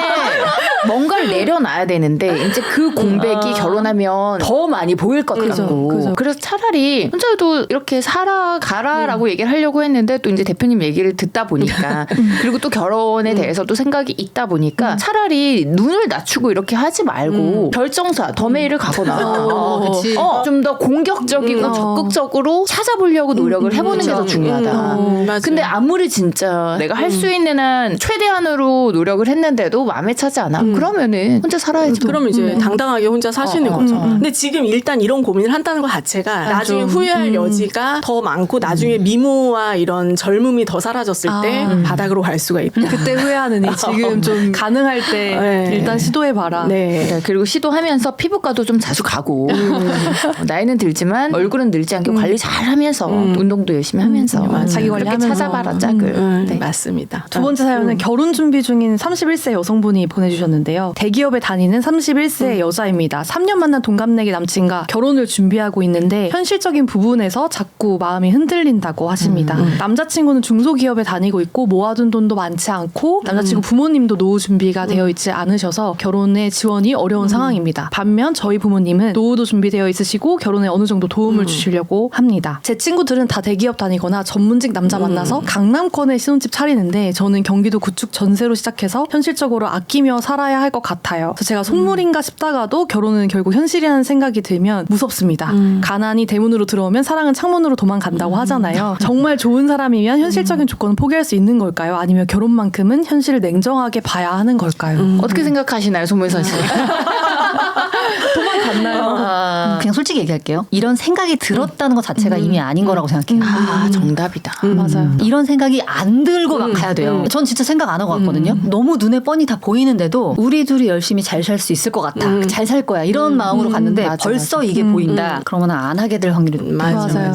뭔가를 내려놔야 되는데 이제 그 공백이 결혼하면 더 많이 보일 것 그죠, 같고 그죠. 그래서 차라리 혼자도 이렇게 살아가라라고 얘기를 하려고 했는데 또 이제 대표님 얘기를 듣다 보니까 그리고 또 결혼에 대해서 또 생각이 있다 보니까 차라리 눈을 낮추고 이렇게 하지 말고 결정사 더메이를 가거나 그치. 좀 더 공격적이고 적극적으로 찾아보려고 노력을 해보는 게 더 중요하다. 맞아요. 근데 아무리 진짜 내가 할 수 있는 한 최대한으로 노력을 했는데도 마음에 차지 않아. 그러면은 혼자 살아야지. 그럼 이제 당당하게 혼자 사시는 거죠. 근데 지금 일단 이런 고민을 한다는 것 자체가 나중에 후회할 여지가 더 많고 나중에 미모와 이런 젊음이 더 사라졌을 때 바닥으로 갈 수가 있다. 그때 후회하느니 지금 좀 가능할 때 네. 일단 시도해봐라. 네. 네, 그리고 시도하면서 피부과도 좀 자주 가고 나이는 들지만 얼굴은 늙지 않게 관리 잘 하면서 운동도 열심히 하면서 자기 그렇게 관리하면서. 찾아봐라 짝을. 네. 맞습니다. 두 번째 사연은 결혼 준비 중인 31세 여성분이 보내주셨는데요. 대기업에 다니는 31세 여자입니다. 3년 만난 동갑내기 남친과 결혼을 준비하고 있는데 현실적인 부분에서 자꾸 마음이 흔들린다고 하십니다. 남자친구는 중소기업에 다니고 있고 모아둔 돈도 많지 않고 남자친구 부모님도 노후 준비가 되어 있지 않으셔서 결혼에 지원이 어려운 상황입니다. 반면 저희 부모님은 노후도 준비되어 있으시고 결혼에 어느 정도 도움을 주시려고 합니다. 제 친구들은 다 대기업 다니거나 전문직 남자 만나서 강남권에 신혼집 차리는데 저는 경기도 구축 전세로 시작해서 현실적으로 아끼며 살아야 할 것 같아요. 그래서 제가 속물인가 싶다가도 결혼은 결국 현실이라는 생각이 들면 무섭습니다. 가난이 대문으로 들어오면 사랑은 창문으로 도망간다고 하잖아요. 정말 좋은 사람이면 현실적인 조건은 포기할 수 있는 걸까요? 아니면 결혼만큼은 현실을 냉정하게 봐야 하는 걸까요? 어떻게 생각하시나요, 손물 선생님? 도망갔나요? 그냥 솔직히 얘기할게요. 이런 생각이 들었다는 것 자체가 이미 아닌 거라고 생각해요. 아, 정답이다. 맞아요. 이런 생각이 안 들고 가야 돼요. 전 진짜 생각 안 하고 갔거든요. 너무 눈에 뻔히 다 보이는데도 우리 둘이 열심히 잘 살 수 있을 것 같아. 잘 살 거야. 이런 마음으로 갔는데 맞아, 벌써 이게 보인다. 그러면 안 하게 될 확률이 높아요. 맞아요.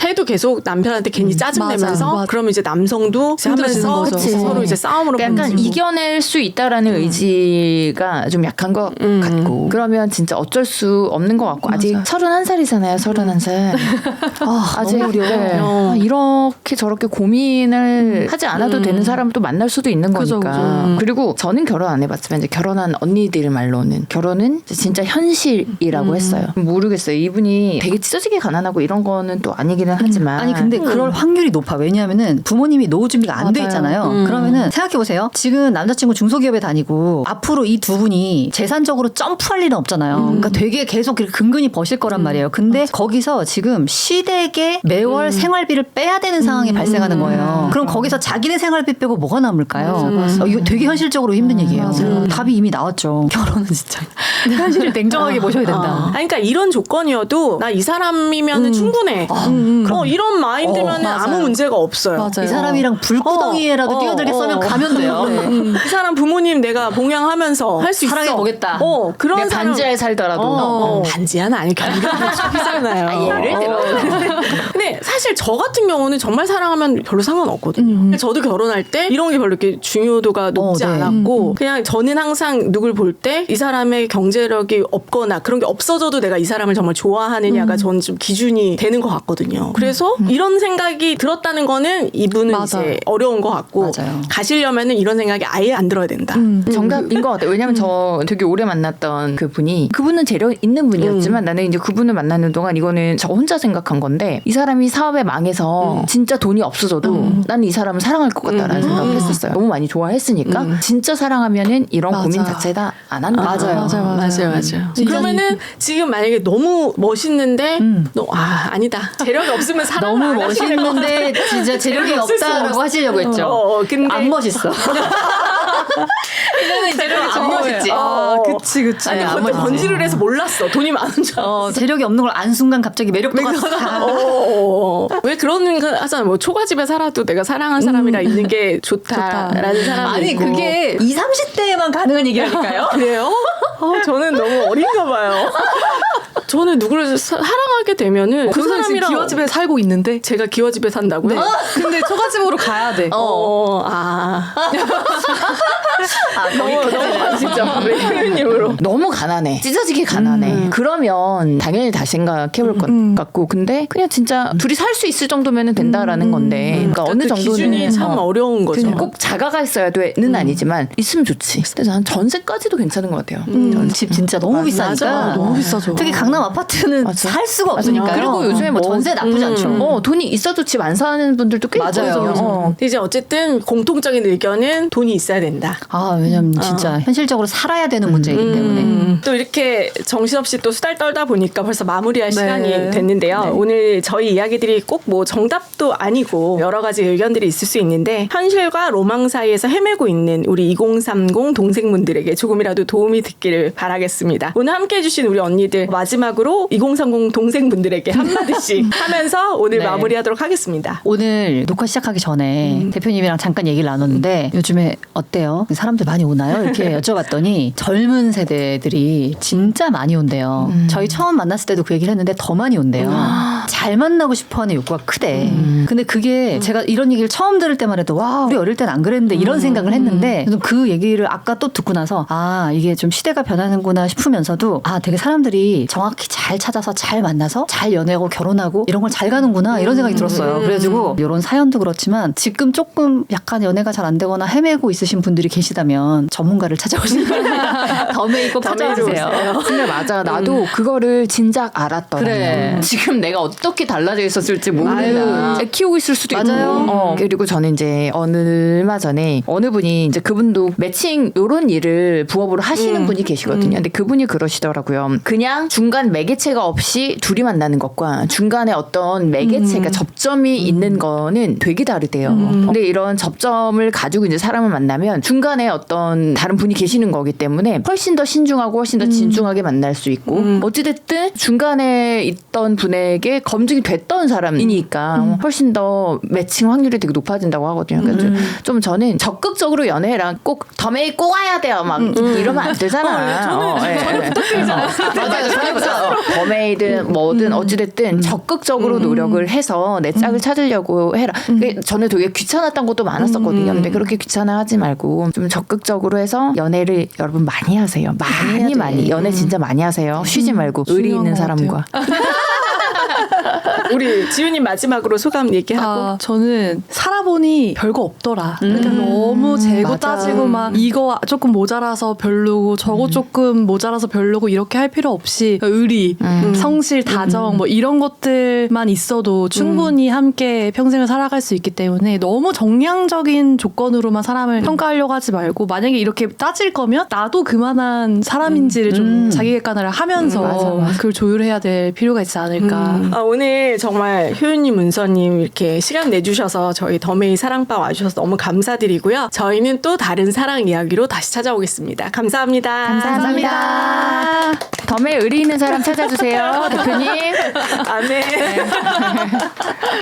해도 계속 남편한테 괜히 짜증내면서 맞아. 그러면 이제 남성도 힘들어지는 하면서 거죠. 그치. 서로 이제 싸움으로 약간 번지고. 이겨낼 수 있다라는 의지가 좀 약한 것 같고 그러면 진짜 어쩔 수 없는 것 같고 아직 31살이잖아요. 31살. 아직 너무 어려워. 네. 이렇게 저렇게 고민을 하지 않아도 되는 사람을 또 만날 수도 있는 그죠, 거니까. 그죠. 그리고 저는 결혼 안 해봤지만 이제 결혼한 언니들 말로는 결혼은 진짜 현실이라고 했어요. 모르겠어요. 이분이 되게 찢어지게 가난하고 이런 거는 또 아니기는 하지만 아니 근데 그럴 확률이 높아. 왜냐하면은 부모님이 노후 준비가 안 돼 맞아요. 있잖아요. 그러면은 생각해 보세요. 지금 남자친구 중소기업에 다니고 앞으로 이 두 분이 재산적으로 점프할 일은 없잖아요. 그러니까 되게 계속 이렇게 근근히 버실 거란 말이에요. 근데 거기서 지금 시댁에 매월 생활비를 빼야 되는 상황이 발생하는 거예요. 그럼 거기서 자기네 생활비 빼고 뭐가 남을까요? 이거 되게 현실적으로 힘든 얘기예요. 답이 이미 나왔죠. 결혼은 진짜 현실을 냉정하게 모셔야 된다. 아니, 그러니까 이런 조건이어도 나 이 사람이면 충분해. 이런 마인드면 맞아요. 아무 문제가 없어요. 맞아요. 이 사람이랑 불구덩이에라도 뛰어들겠으면 가면 돼요. 이 사람 부모님 내가 봉양하면서 할 수 있어. 사랑해 보겠다. 그런 내가 사람. 반지하에 살더라도 반지하는 아니 경기가 좁히잖아요. 예를 들어. 근데 사실 저 같은 경우는 정말 사랑하면 별로 상관없거든요. 저도 결혼할 때 이런 게 별로 이렇게 중요도가 높지 네. 않았고 그냥 저는 항상 항상 누굴 볼 때 이 사람의 경제력이 없거나 그런 게 없어져도 내가 이 사람을 정말 좋아하느냐가 저는 좀 기준이 되는 것 같거든요. 그래서 이런 생각이 들었다는 거는 이분은 맞아. 이제 어려운 것 같고 맞아요. 가시려면은 이런 생각이 아예 안 들어야 된다. 정답인 것 같아요. 왜냐면 저 되게 오래 만났던 그분은 재력 있는 분이었지만 나는 이제 그분을 만나는 동안 이거는 저 혼자 생각한 건데 이 사람이 사업에 망해서 진짜 돈이 없어져도 나는 이 사람을 사랑할 것 같다라는 생각을 했었어요. 너무 많이 좋아했으니까 진짜 사랑하면은 이런 맞아. 고민 자체가 안 한다. 맞아요. 그러면은 지금 만약에 너무 멋있는데 아니다. 재력이 없으면 사랑 너무 안 하시는 것 같아. 멋있는데 진짜 재력이 없을 수 없다라고 없어. 하시려고 했죠. 근데 안 멋있어. 이거는 재력이 안 멋있지. 그치. 아니 안 그것도 멋있지. 번지를 해서 몰랐어. 돈이 많은 줄 알았어. 재력이 없는 걸 안 순간 갑자기 매력도가 싹. 왜 그런 거 하잖아. 뭐 초가집에 살아도 내가 사랑한 사람이랑 있는 게 좋다라는 사람이 아니 있고. 그게 20, 30대에만 가능한 얘기라니까요. 그래요? 저는 너무 어린가 봐요. 저는 누구를 사랑하게 되면은 그 지금 사람이랑 기와집에 살고 있는데 제가 기와집에 산다고요? 네. 근데 초가집으로 가야 돼. 너무 진짜 우리 효연님으로 너무 가난해. 찢어지게 가난해. 그러면 당연히 다시 생각해볼 것 같고 근데 그냥 진짜 둘이 살 수 있을 정도면 된다라는 건데 그러니까 어느 그 정도는 기준이 참 어려운 거죠. 꼭 자가가 있어야 돼는 아니지만 있으면 좋지. 그래서 난 전세까지도 괜찮은 것 같아요. 집 진짜 너무 비싸니까. 맞아. 너무 비싸죠. 특히 강남 아파트는 맞아. 살 수가 없으니까요. 그리고 요즘에 뭐 전세 나쁘지 않죠. 돈이 있어도 집 안 사는 분들도 꽤 맞아요. 있거든요. 근데 이제 어쨌든 공통적인 의견은 돈이 있어야 된다. 왜냐면 진짜 현실적으로 살아야 되는 문제이기 때문에. 또 이렇게 정신없이 또 수달 떨다 보니까 벌써 마무리할 시간이 됐는데요. 네. 오늘 저희 이야기들이 꼭 뭐 정답도 아니고 여러 가지 의견들이 있을 수 있는데 현실과 로망 사이에서 헤매고 있는 우리 2030 동생분들에게 조금이라도 도움이 됐기를 바라겠습니다. 오늘 함께 해주신 우리 언니들 마지막으로 2030 동생분들에게 한마디씩 하면서 오늘 네. 마무리하도록 하겠습니다. 오늘 녹화 시작하기 전에 대표님이랑 잠깐 얘기를 나눴는데 요즘에 어때요? 사람들 많이 오나요? 이렇게 여쭤봤더니 젊은 세대들이 진짜 많이 온대요. 저희 처음 만났을 때도 그 얘기를 했는데 더 많이 온대요. 잘 만나고 싶어하는 욕구가 크대. 근데 그게 제가 이런 얘기를 처음 들을 때만 해도 와 우리 어릴 땐 안 그랬는데 이런 생각을 했는데 그 얘기를 아까 또 듣고 나서 이게 좀 시대가 변하는구나 싶으면서도 되게 사람들이 정확히 잘 찾아서 잘 만나서 잘 연애하고 결혼하고 이런 걸 잘 가는구나 이런 생각이 들었어요. 그래가지고 이런 사연도 그렇지만 지금 조금 약간 연애가 잘 안 되거나 헤매고 있으신 분들이 계시다면 전문가를 찾아오시면 덤에이 꼭 찾아주세요. 근데 맞아. 나도 그거를 진작 알았더라. 그래. 지금 내가 어떻게 달라져 있었을지 모른다. 애 키우고 있을 수도 맞아요. 있고. 그리고 저는 이제 얼마 전에 어느 분이 이제 그분도 매칭 요런 일을 부업으로 하시는 분이 계시거든요. 근데 그분이 그러시더라고요. 그냥 중간 매개체가 없이 둘이 만나는 것과 중간에 어떤 매개체가 접점이 있는 거는 되게 다르대요. 근데 이런 접점을 가지고 이제 사람을 만나면 중간에 어떤 다른 분이 계시는 거기 때문에 훨씬 더 신중하고 훨씬 더 진중하게 만날 수 있고 어찌됐든 중간에 있던 분에게 검증이 됐던 사람이니까 훨씬 더 매칭 확률이 되게 높아진다고 하거든요. 그래서 좀 저는 적극적으로 연애랑 꼭 덤에 꼬아야 돼요. 막 이러면 안 되잖아. 전혀 부탁드리잖아요. 맞아요. 덤에이든 뭐든 어찌됐든 적극적으로 노력을 해서 내 짝을 찾으려고 해라. 전에 되게 귀찮았던 것도 많았었거든요. 근데 그렇게 귀찮아하지 말고 좀 적극적으로 해서 연애를 여러분 많이 하세요. 많이 연애 진짜 많이 하세요. 쉬지 말고 의리 있는 사람과. 우리 지윤님 마지막으로 소감 얘기하고. 저는 살아보니 별거 없더라. 그러니까 너무 재고 맞아. 따지고 막 이거 조금 모자라서 별로고 저거 조금 모자라서 별로고 이렇게 할 필요 없이 의리, 성실, 다정 뭐 이런 것들만 있어도 충분히 함께 평생을 살아갈 수 있기 때문에 너무 정량적인 조건으로만 사람을 평가하려고 하지 말고 만약에 이렇게 따질 거면 나도 그만한 사람인지를 좀 자기 객관화를 하면서 그걸 조율해야 될 필요가 있지 않을까. 오늘 정말 효윤님, 은서님 이렇게 시간 내주셔서 저희 더메이 사랑방 와주셔서 너무 감사드리고요. 저희는 또 다른 사랑 이야기로 다시 찾아오겠습니다. 감사합니다. 감사합니다. 덤에 의리 있는 사람 찾아주세요. 대표님. 아멘.